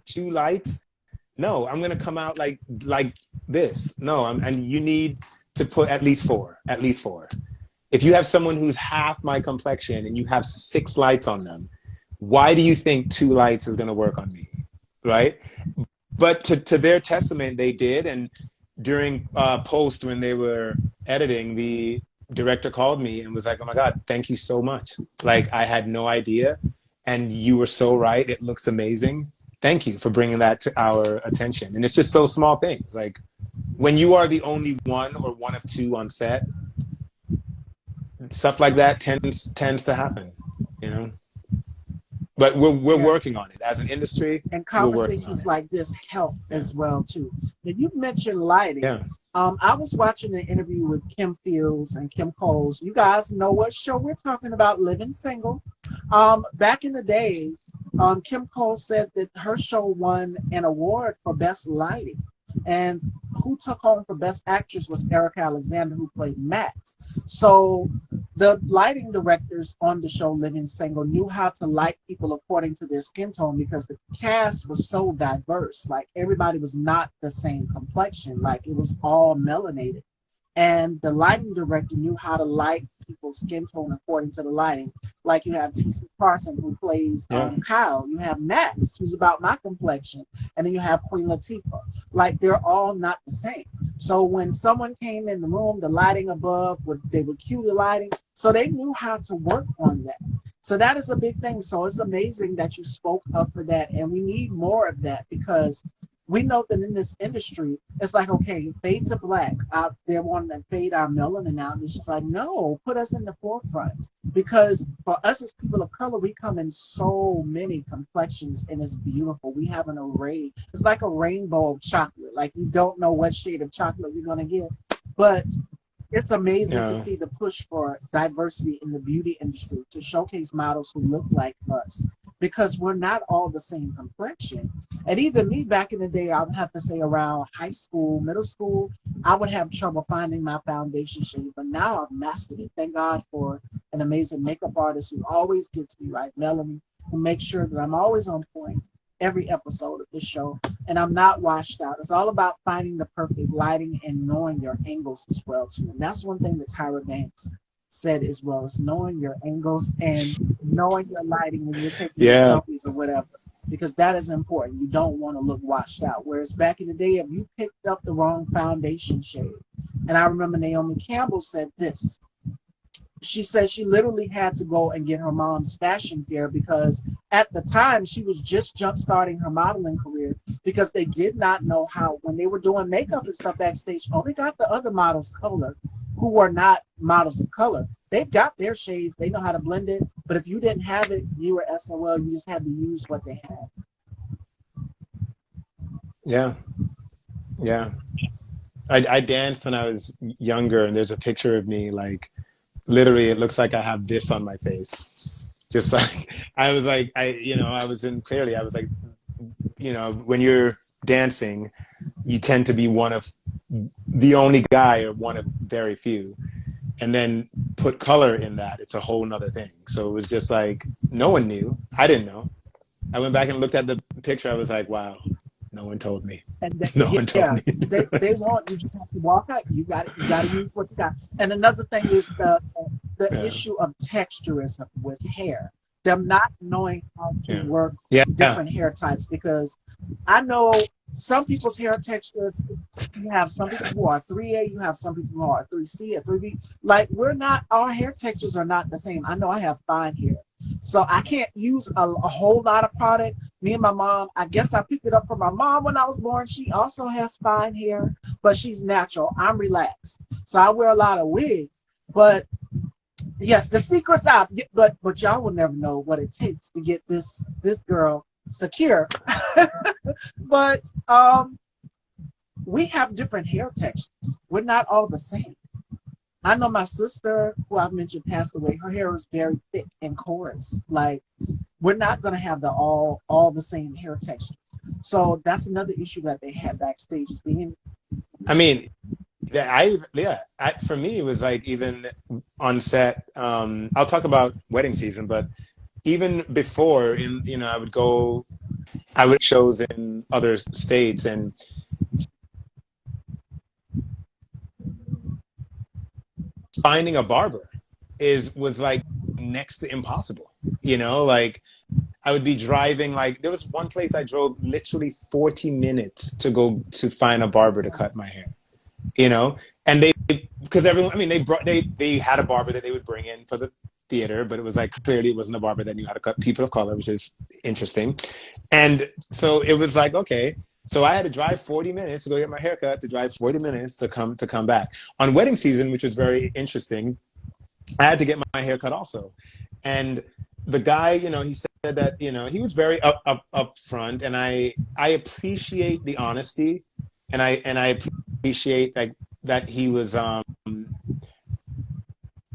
2 lights? No, I'm gonna come out like this. No, and you need to put at least 4. At least 4. If you have someone who's half my complexion and you have 6 lights on them, why do you think 2 lights is gonna work on me? Right? But to their testament, they did. And during post, when they were editing, the director called me and was like, oh my God, thank you so much. Like, I had no idea. And you were so right. It looks amazing. Thank you for bringing that to our attention. And it's just those small things. Like, when you are the only one or one of 2 on set, stuff like that tends to happen, you know? But we're working on it as an industry. And We're working on conversations it. like this help as well too. Now you mentioned lighting. Yeah. I was watching an interview with Kim Fields and Kim Coles. You guys know what show we're talking about, Living Single. Back in the day, Kim Coles said that her show won an award for best lighting. And who took home for best actress was Erica Alexander, who played Max. So The lighting directors on the show Living Single knew how to light people according to their skin tone because the cast was so diverse. Like everybody was not the same complexion. Like it was all melanated. And the lighting director knew how to light people's skin tone according to the lighting. Like you have T.C. Carson who plays Yeah. Kyle. You have Max who's about my complexion, and then you have Queen Latifah. Like they're all not the same. So when someone came in the room, the lighting above they would cue the lighting, so they knew how to work on that. So that is a big thing. So it's amazing that you spoke up for that, and we need more of that because we know that in this industry, it's like, okay, fade to black. They're wanting to fade our melanin out. And it's just like, no, put us in the forefront. Because for us as people of color, we come in so many complexions and it's beautiful. We have an array. It's like a rainbow of chocolate. Like you don't know what shade of chocolate you're going to get. But it's amazing to Yeah. see the push for diversity in the beauty industry to showcase models who look like us because we're not all the same complexion. And even me back in the day, I would have to say around high school, middle school, I would have trouble finding my foundation shade. But now I've mastered it. Thank God for an amazing makeup artist who always gets me right, Melanie, who makes sure that I'm always on point every episode of this show and I'm not washed out. It's all about finding the perfect lighting and knowing your angles as well too. And that's one thing that Tyra Banks said as well, is knowing your angles and knowing your lighting when you're taking your Yeah. selfies or whatever, because that is important. You don't want to look washed out. Whereas back in the day, if you picked up the wrong foundation shade, and I remember Naomi Campbell said this, she said she literally had to go and get her mom's fashion fair because at the time she was just jump starting her modeling career because they did not know how, when they were doing makeup and stuff backstage, only got the other models color who are not models of color. They've got their shades, they know how to blend it, but if you didn't have it, you were SOL, you just had to use what they had. Yeah. Yeah. I danced when I was younger, and there's a picture of me like literally it looks like I have this on my face. Just like I was like I was in clearly I was like when you're dancing, you tend to be one of the only guy or one of very few. And then put color in that, it's a whole nother thing. So it was just like no one knew. I didn't know. I went back and looked at the picture. I was like, wow, no one told me. And they, No one told yeah, me. they want you just have to walk out. You got it. You got to use what you got. And another thing is the Yeah. issue of texturism with hair. Them not knowing how to Yeah. work Yeah. Yeah. different hair types because I know some people's hair textures. You have some people who are 3A. You have some people who are 3C or 3B. Like we're not. Our hair textures are not the same. I know I have fine hair. So I can't use a whole lot of product. Me and my mom, I guess I picked it up from my mom when I was born. She also has fine hair, but she's natural. I'm relaxed. So I wear a lot of wigs. But yes, the secret's out. But y'all will never know what it takes to get this girl secure. But we have different hair textures. We're not all the same. I know my sister, who I've mentioned, passed away. Her hair was very thick and coarse. Like we're not going to have all the same hair texture. So that's another issue that they had backstage is being. I mean, for me, it was like even on set. I'll talk about wedding season, but even before, I would shows in other states, and finding a barber was like next to impossible. Like I would be driving, like there was one place I drove literally 40 minutes to go to find a barber to cut my hair. And they, because everyone, I mean, they had a barber that they would bring in for the theater, but it was like clearly it wasn't a barber that knew how to cut people of color, which is interesting. And so it was like, okay, so I had to drive 40 minutes to go get my haircut, to drive 40 minutes to come back. On wedding season, which was very interesting, I had to get my haircut also. And the guy, he said that, he was very up front, and I appreciate the honesty, and I appreciate that he was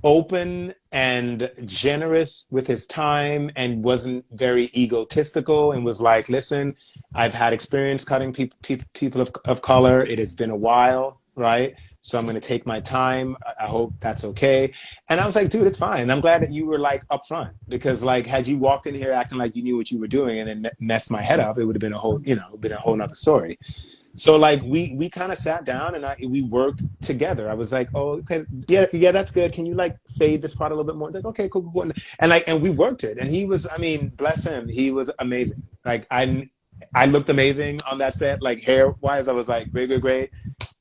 open and generous with his time and wasn't very egotistical, and was like, listen, I've had experience cutting people of color. It has been a while. right? So I'm going to take my time. I hope that's okay. And I was like, dude, it's fine. And I'm glad that you were like upfront, because like had you walked in here acting like you knew what you were doing and then messed my head up, it would have been a whole, been a whole nother story. So like we kind of sat down and we worked together. I was like, oh, okay, yeah, that's good. Can you like fade this part a little bit more? It's like, okay, cool, cool, cool. And we worked it. And he was, I mean, bless him, he was amazing. Like I looked amazing on that set. Like hair wise, I was like, great, great, great.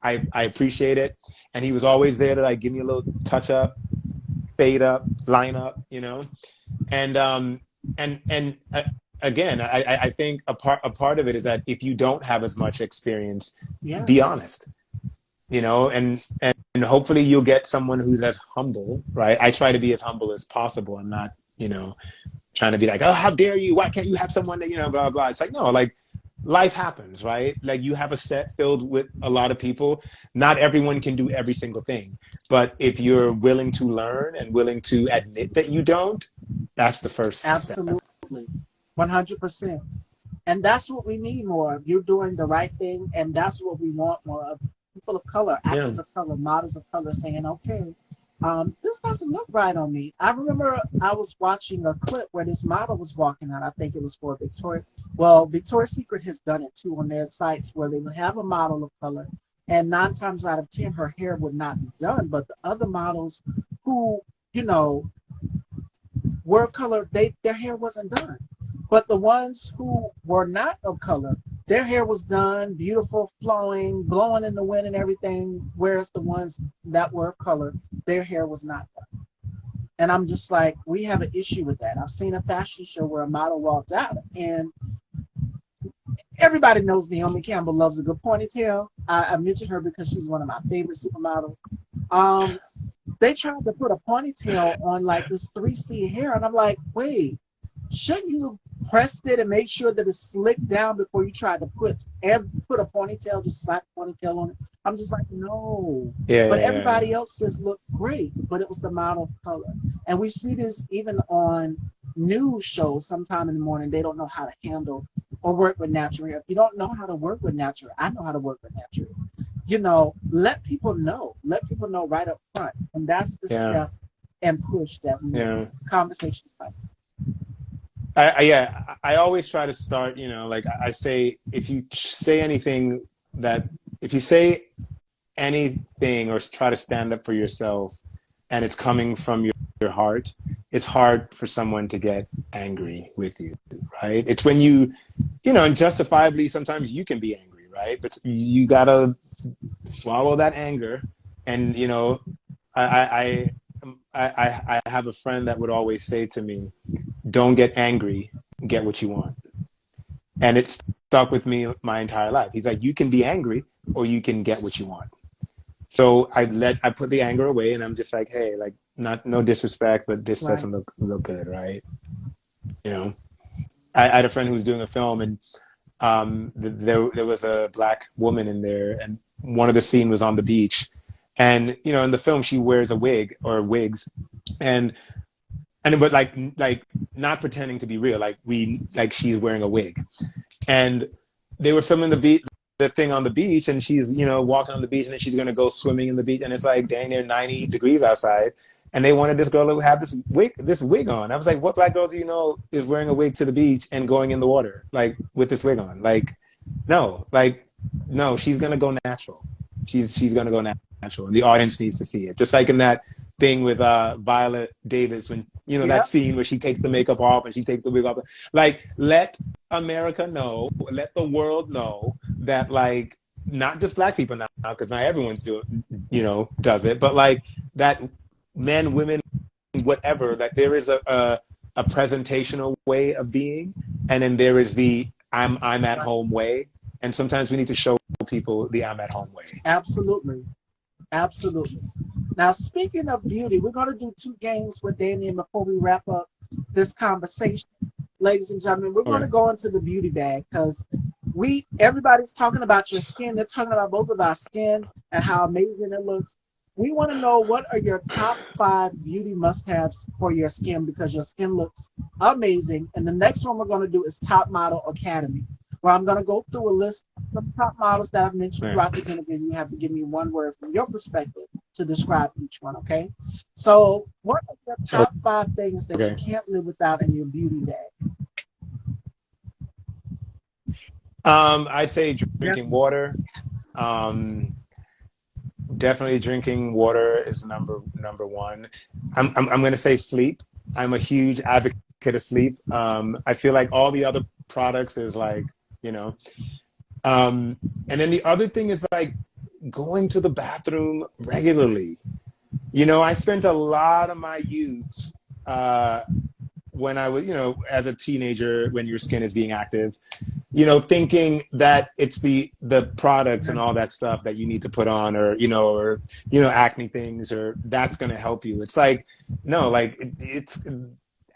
I appreciate it. And he was always there to like give me a little touch up, fade up, line up, and and again, I think a part of it is that if you don't have as much experience, be Yes, honest, and hopefully you'll get someone who's as humble, right? I try to be as humble as possible. I'm not, trying to be like, oh, how dare you? Why can't you have someone that, blah, blah. It's like, no, like life happens, right? Like you have a set filled with a lot of people. Not everyone can do every single thing. But if you're willing to learn and willing to admit that you don't, that's the first step. absolutely, 100%. And that's what we need more of. You're doing the right thing, and that's what we want more of. People of color, Yeah. actors of color, models of color saying, okay, this doesn't look right on me. I remember I was watching a clip where this model was walking out. I think it was for Victoria. Well, Victoria's Secret has done it too on their sites where they would have a model of color, and 9 times out of 10, her hair would not be done. But the other models who, you know, were of color, their hair wasn't done. But the ones who were not of color, their hair was done, beautiful, flowing, blowing in the wind and everything. Whereas the ones that were of color, their hair was not done. And I'm just like, we have an issue with that. I've seen a fashion show where a model walked out, and everybody knows Naomi Campbell loves a good ponytail. I mentioned her because she's one of my favorite supermodels. Um, they tried to put a ponytail on like this 3C hair, and I'm like, wait, shouldn't you have pressed it and made sure that it's slicked down before you tried to put a ponytail, just slap a ponytail on it? I'm just like, no. Yeah, But yeah, yeah, yeah. everybody else says look great, but it was the model of color. And we see this even on news shows sometime in the morning. They don't know how to handle or work with natural hair. If you don't know how to work with natural, I know how to work with natural. Let people know. Let people know right up front. And that's the Yeah, step and push that we need. yeah. Conversations like I always try to start, like I say, if you say anything or try to stand up for yourself and it's coming from your heart, it's hard for someone to get angry with you, right? It's when and justifiably, sometimes you can be angry, right? But you gotta swallow that anger. And, I, I have a friend that would always say to me, don't get angry, get what you want. And it stuck with me my entire life. He's like, you can be angry or you can get what you want. So I put the anger away and I'm just like, hey, like not no disrespect, but this right. doesn't look good, right? You know. I had a friend who was doing a film and there was a black woman in there and one of the scene was on the beach. And in the film she wears a wig or wigs and but like not pretending to be real, like she's wearing a wig. And they were filming the thing on the beach and she's walking on the beach and then she's going to go swimming in the beach and it's like dang near 90 degrees outside and they wanted this girl to have this wig on. I was like, what black girl do you know is wearing a wig to the beach and going in the water like with this wig on? No, no, she's going to go natural. She's going to go natural. The audience needs to see it, just like in that thing with Viola Davis when that Yep. scene where she takes the makeup off and she takes the wig off. Like, let America know, let the world know that not just black people now, because not everyone's does it, but that men, women, whatever, that there is a presentational way of being, and then there is the I'm at Right. home way, and sometimes we need to show people the I'm at home way. Absolutely. Absolutely. Now, speaking of beauty, we're going to do two games with Damien before we wrap up this conversation. Ladies and gentlemen, we're going to Okay. go into the beauty bag because everybody's talking about your skin. They're talking about both of our skin and how amazing it looks. We want to know what are your top 5 beauty must-haves for your skin because your skin looks amazing. And the next one we're going to do is Top Model Academy. where I'm going to go through a list of some top models that I've mentioned Right. throughout this interview. You have to give me one word from your perspective to describe each one, okay? So, what are the top five things that you Okay. can't live without in your beauty bag? I'd say drinking Definitely. water. Um, Definitely drinking water is number one. I'm going to say sleep. I'm a huge advocate of sleep. I feel like all the other products is like, you know, and then the other thing is like going to the bathroom regularly. I spent a lot of my youth uh, when I was, as a teenager, when your skin is being active, thinking that it's the products and all that stuff that you need to put on, or acne things, or that's going to help you. It's like, no, like it's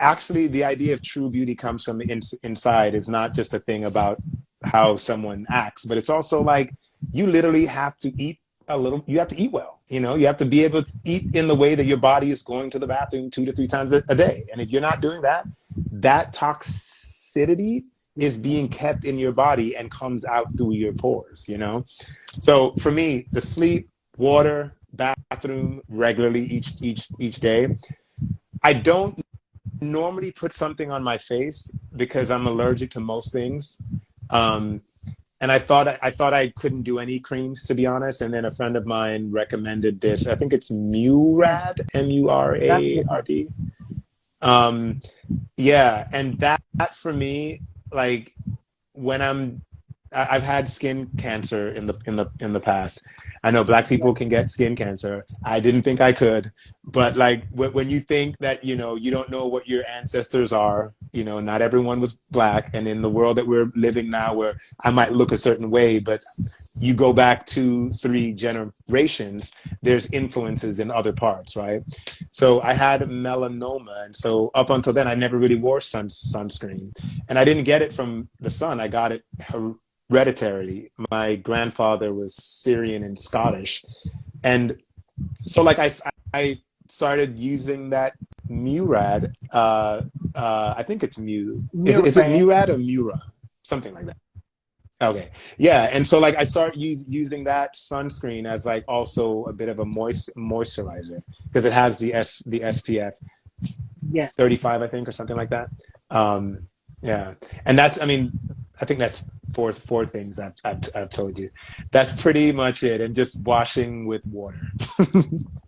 actually the idea of true beauty comes from inside. Is not just a thing about how someone acts, but it's also like you literally have to eat you have to eat well. You have to be able to eat in the way that your body is going to the bathroom 2 to 3 times a day. And if you're not doing that, that toxicity is being kept in your body and comes out through your pores. So for me, the sleep, water, bathroom regularly each day. I don't normally put something on my face because I'm allergic to most things. Um, and I thought I couldn't do any creams, to be honest. And then a friend of mine recommended this. I think it's Mm, Murad, that's a good one. Murad. Um, yeah, and that for me, like when I've had skin cancer in the past. I know Black people Yes. can get skin cancer. I didn't think I could, but like when you think that you don't know what your ancestors are, not everyone was Black, and in the world that we're living now, where I might look a certain way, but you go back 2, 3 generations, there's influences in other parts, right? So I had melanoma, and so up until then, I never really wore sunscreen, and I didn't get it from the sun. I got it hereditarily. My grandfather was Syrian and Scottish, and so like I started using that Murad. I think it's Mu. Is it Murad. Murad or Mura? Something like that. Okay. Yeah. And so like I start using that sunscreen as like also a bit of a moisturizer because it has the SPF Yes. 35, I think, or something like that. Um, yeah. And that's, I mean, I think that's four things I've told you. That's pretty much it. And just washing with water.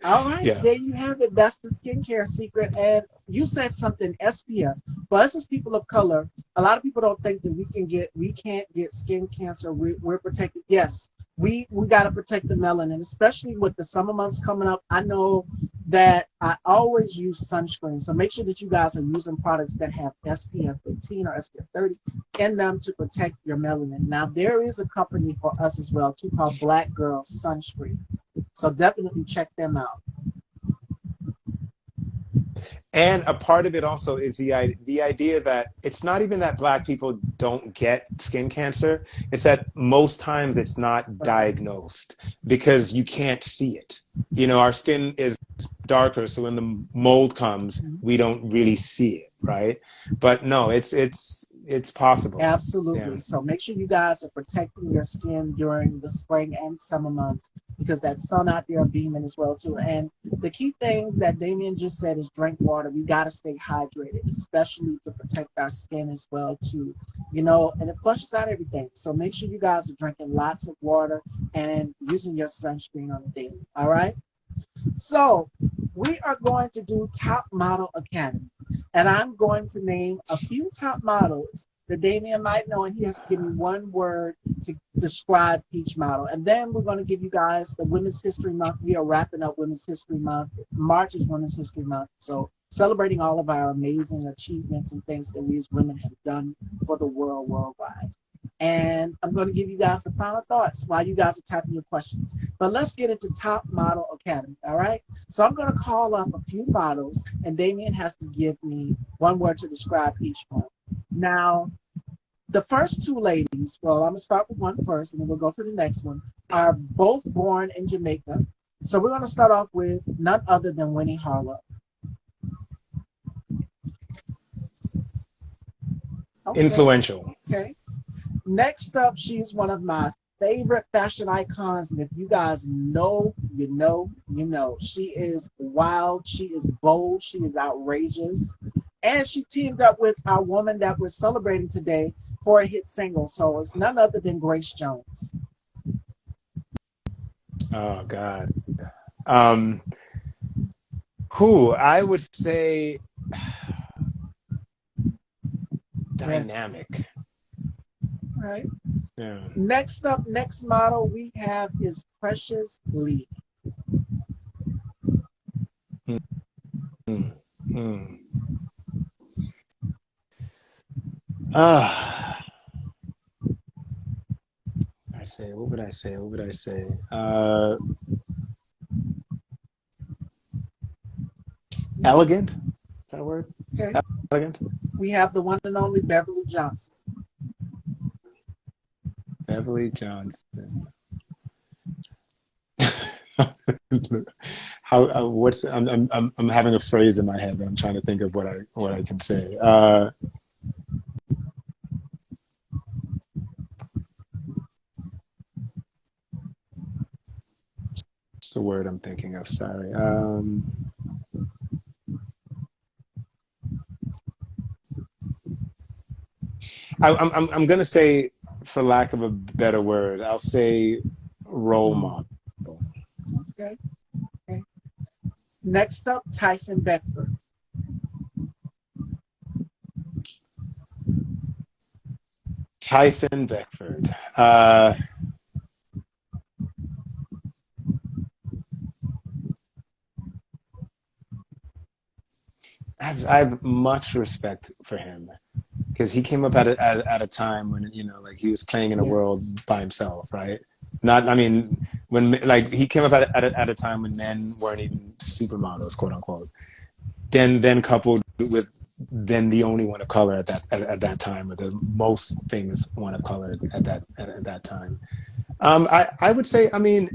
All right, Yeah. there you have it. That's the skincare secret. And you said something SPF. For us as people of color, a lot of people don't think that we can't get skin cancer. We're protected. Yes, we got to protect the melanin, especially with the summer months coming up. I know that I always use sunscreen, so make sure that you guys are using products that have SPF 15 or SPF 30 in them to protect your melanin. Now there is a company for us as well too called Black Girl Sunscreen. So definitely check them out. And a part of it also is the idea that it's not even that Black people don't get skin cancer. It's that most times it's not Right. diagnosed because you can't see it. Our skin is darker, so when the mold comes, Mhm. we don't really see it, right? But no, it's possible. Yeah. Absolutely. So make sure you guys are protecting your skin during the spring and summer months because that sun out there beaming as well too. And the key thing that Damien just said is drink water. We got to stay hydrated, especially to protect our skin as well too. And it flushes out everything. So make sure you guys are drinking lots of water and using your sunscreen on a daily. All right. So we are going to do Top Model Academy. And I'm going to name a few top models that Damien might know, and he has to give me one word to describe each model. And then we're going to give you guys the Women's History Month. We are wrapping up Women's History Month. March is Women's History Month. So celebrating all of our amazing achievements and things that we as women have done for the world worldwide. And I'm going to give you guys the final thoughts while you guys are typing your questions. But let's get into Top Model Academy, all right? So I'm going to call off a few models, and Damien has to give me one word to describe each one. Now, the first two ladies, well, I'm going to start with one first, and then we'll go to the next one, are both born in Jamaica. So we're going to start off with none other than Winnie Harlow. Okay, Influential. okay. Next up, she's one of my favorite fashion icons. And if you guys know, you know, you know. She is wild. She is bold. She is outrageous. And she teamed up with our woman that we're celebrating today for a hit single. So it's none other than Grace Jones. Oh God. Um, who I would say Yes. dynamic. Right. Yeah. Next up, next model we have is Precious Lee. Mm, mm. Ah, I say, what would I say? What would I say? Elegant? Is that a word? Okay. Elegant? We have the one and only Beverly Johnson. Beverly Johnson. How? What's? I'm having a phrase in my head, but I'm trying to think of what I can say. What's the word I'm thinking of? Sorry. I'm gonna say, for lack of a better word, I'll say role model. Okay. Okay. Next up, Tyson Beckford. Tyson Beckford. I have much respect for him because he came up at a time when, like he was playing in a world Yes. by himself, right? Not, I mean, when like he came up at a time when men weren't even supermodels, quote unquote. Then coupled with then the only one of color at that time, or the most famous one of color at that time. I would say, I mean,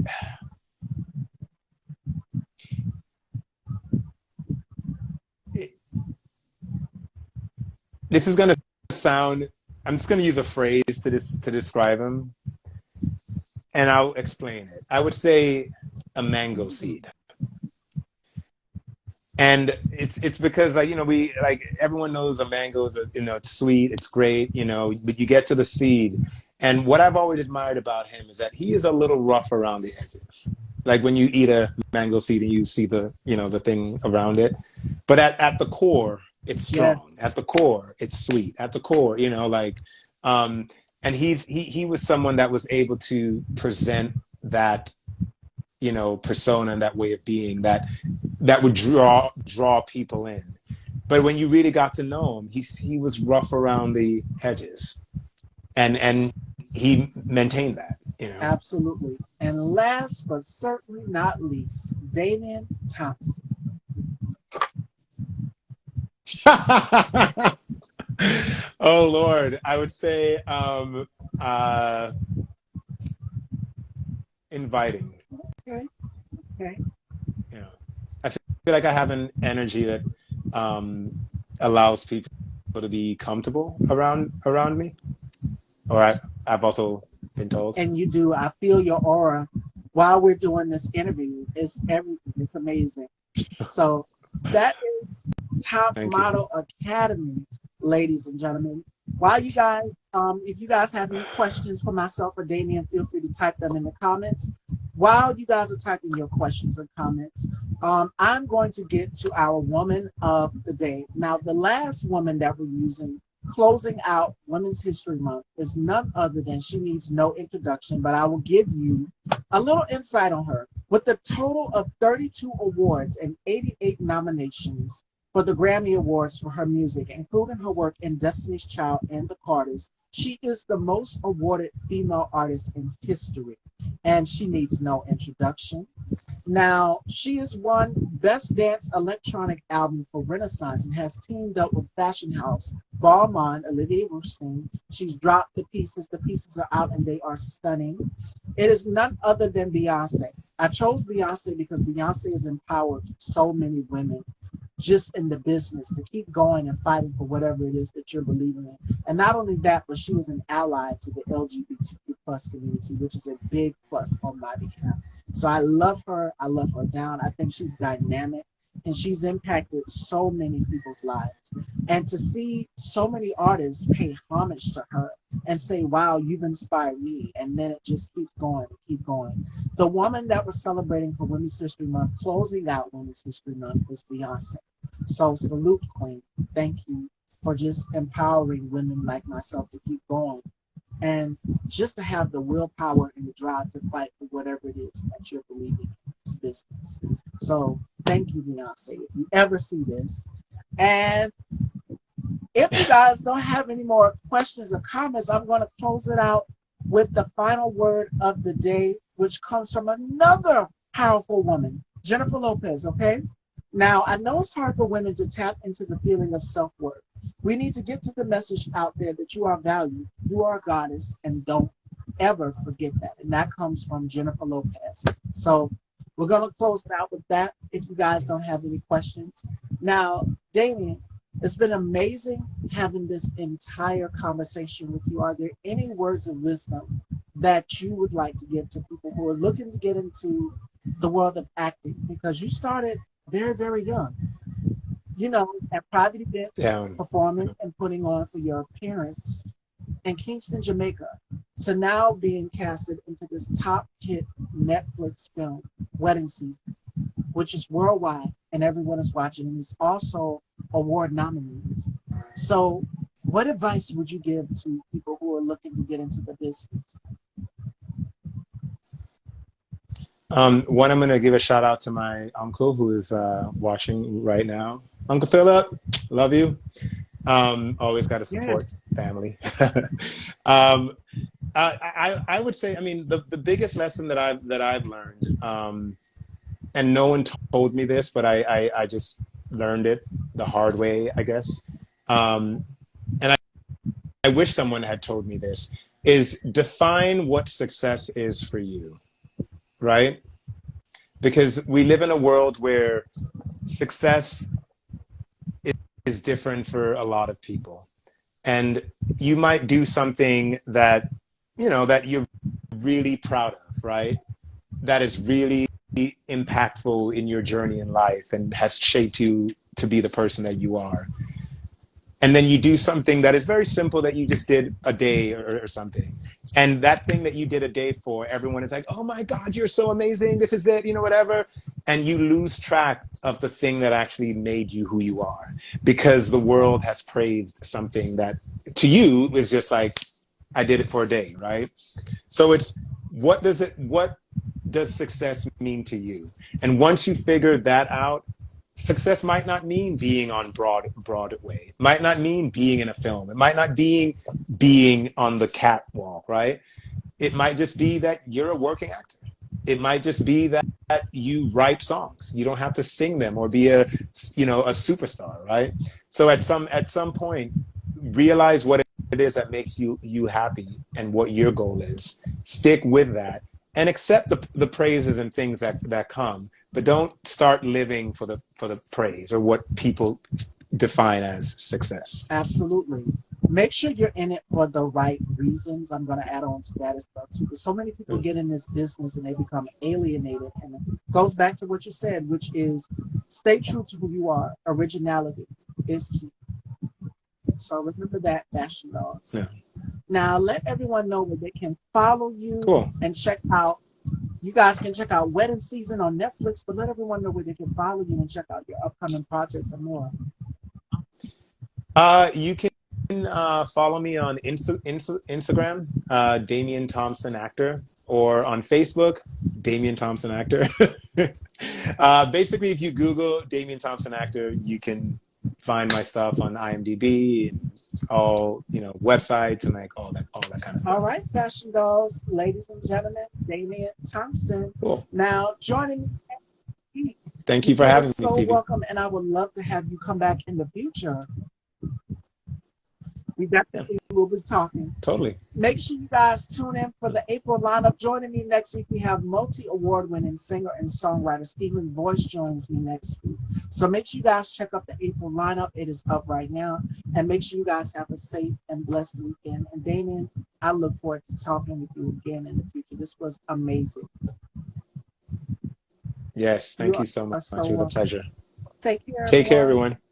it, this is gonna sound. I'm just gonna use a phrase to describe him, and I'll explain it. I would say a mango seed. And it's because, like, we, like, everyone knows a mango is, it's sweet, it's great, but you get to the seed. And what I've always admired about him is that he is a little rough around the edges. Like when you eat a mango seed and you see the thing around it. But at the core, it's Yes. strong. At the core, it's sweet. At the core, like, and he was someone that was able to present that, persona and that way of being that would draw people in. But when you really got to know him, he was rough around the edges, and he maintained that. Absolutely. And last but certainly not least, Damian Thompson. Oh Lord, I would say inviting. Okay. Okay. I feel like I have an energy that um, allows people to be comfortable around me. Or I've also been told. And you do. I feel your aura while we're doing this interview. It's everything. It's amazing. So that is Top Thank you. Model Academy, ladies and gentlemen. While you guys, if you guys have any questions for myself or Damien, feel free to type them in the comments. While you guys are typing your questions and comments, I'm going to get to our woman of the day. Now, the last woman that we're using closing out Women's History Month is none other than, she needs no introduction, but I will give you a little insight on her. With a total of 32 awards and 88 nominations for the Grammy Awards for her music, including her work in Destiny's Child and the Carters, she is the most awarded female artist in history, and she needs no introduction. Now, she has won Best Dance Electronic Album for Renaissance and has teamed up with fashion house Balmain, Olivier Rousteing. She's dropped the pieces. The pieces are out and they are stunning. It is none other than Beyonce. I chose Beyonce because Beyonce has empowered so many women just in the business, to keep going and fighting for whatever it is that you're believing in. And not only that, but she was an ally to the LGBTQ plus community, which is a big plus on my behalf. So I love her. I love her down. I think she's dynamic and she's impacted so many people's lives. And to see so many artists pay homage to her and say, wow, you've inspired me. And then it just keeps going and keep going. The woman that was celebrating for Women's History Month, closing out Women's History Month, was Beyonce. So salute, Queen. Thank you for just empowering women like myself to keep going and just to have the willpower and the drive to fight for whatever it is that you're believing in this business. So thank you, Beyonce, if you ever see this. And if you guys don't have any more questions or comments, I'm going to close it out with the final word of the day, which comes from another powerful woman, Jennifer Lopez, okay? Now, I know it's hard for women to tap into the feeling of self-worth. We need to get to the message out there that you are valued, you are a goddess, and don't ever forget that. And that comes from Jennifer Lopez. So we're going to close it out with that if you guys don't have any questions. Now, Damien, it's been amazing having this entire conversation with you. Are there any words of wisdom that you would like to give to people who are looking to get into the world of acting? Because you started very, very young, you know, at private events, Yeah. performing and putting on for your parents in Kingston, Jamaica, to now being casted into this top hit Netflix film, Wedding Season, which is worldwide and everyone is watching, and is also award nominated. So what advice would you give to people who are looking to get into the business? One, I'm going to give a shout out to my uncle who is watching right now. Uncle Philip, love you. Always got to Yeah. support family. um, I would say, I mean, the biggest lesson that I've learned, and no one told me this, but I just learned it the hard way, I guess. And I wish someone had told me this, is define what success is for you, right? Because we live in a world where success is different for a lot of people. And you might do something that, you know, that you're really proud of, right? That is really impactful in your journey in life and has shaped you to be the person that you are. And then you do something that is very simple that you just did a day or something. And that thing that you did a day for, everyone is like, oh my God, you're so amazing. This is it, you know, whatever. And you lose track of the thing that actually made you who you are, because the world has praised something that to you is just like, I did it for a day, right? So it's, what does success mean to you? And once you figure that out, success might not mean being on Broadway. It might not mean being in a film. It might not being on the catwalk, right? It might just be that you're a working actor. It might just be that you write songs. You don't have to sing them or be a superstar, right? So at some point, realize what it is that makes you happy and what your goal is. Stick with that and accept the praises and things that come, but don't start living for the praise or what people define as success. Absolutely. Make sure you're in it for the right reasons. I'm going to add on to that as well too, because so many people get in this business and they become alienated, and it goes back to what you said, which is stay true to who you are. Originality is key. So remember that, Fashion Dogs. Yeah. Now let everyone know where they can follow you. Cool. And check out. You guys can check out Wedding Season on Netflix, but let everyone know where they can follow you and check out your upcoming projects and more. You can follow me on Instagram, Damian Thompson Actor, or on Facebook, Damian Thompson Actor. Basically, if you Google Damian Thompson Actor, you can find my stuff on IMDb and all, websites and like all that kind of stuff. All right, Fashion Dolls, ladies and gentlemen, Damian Thompson. Cool. Now joining me. Thank you for having me, so Stevie. welcome, and I would love to have you come back in the future. We Yeah, definitely will be talking. totally. Make sure you guys tune in for the April lineup. Joining me next week, we have multi-award winning singer and songwriter Stephen Voice joins me next week. So make sure you guys check out the April lineup. It is up right now. And make sure you guys have a safe and blessed weekend. And Damien, I look forward to talking with you again in the future. This was amazing. Yes, You thank you so are much. so It was a welcome. pleasure. Take care, Take care, everyone. everyone.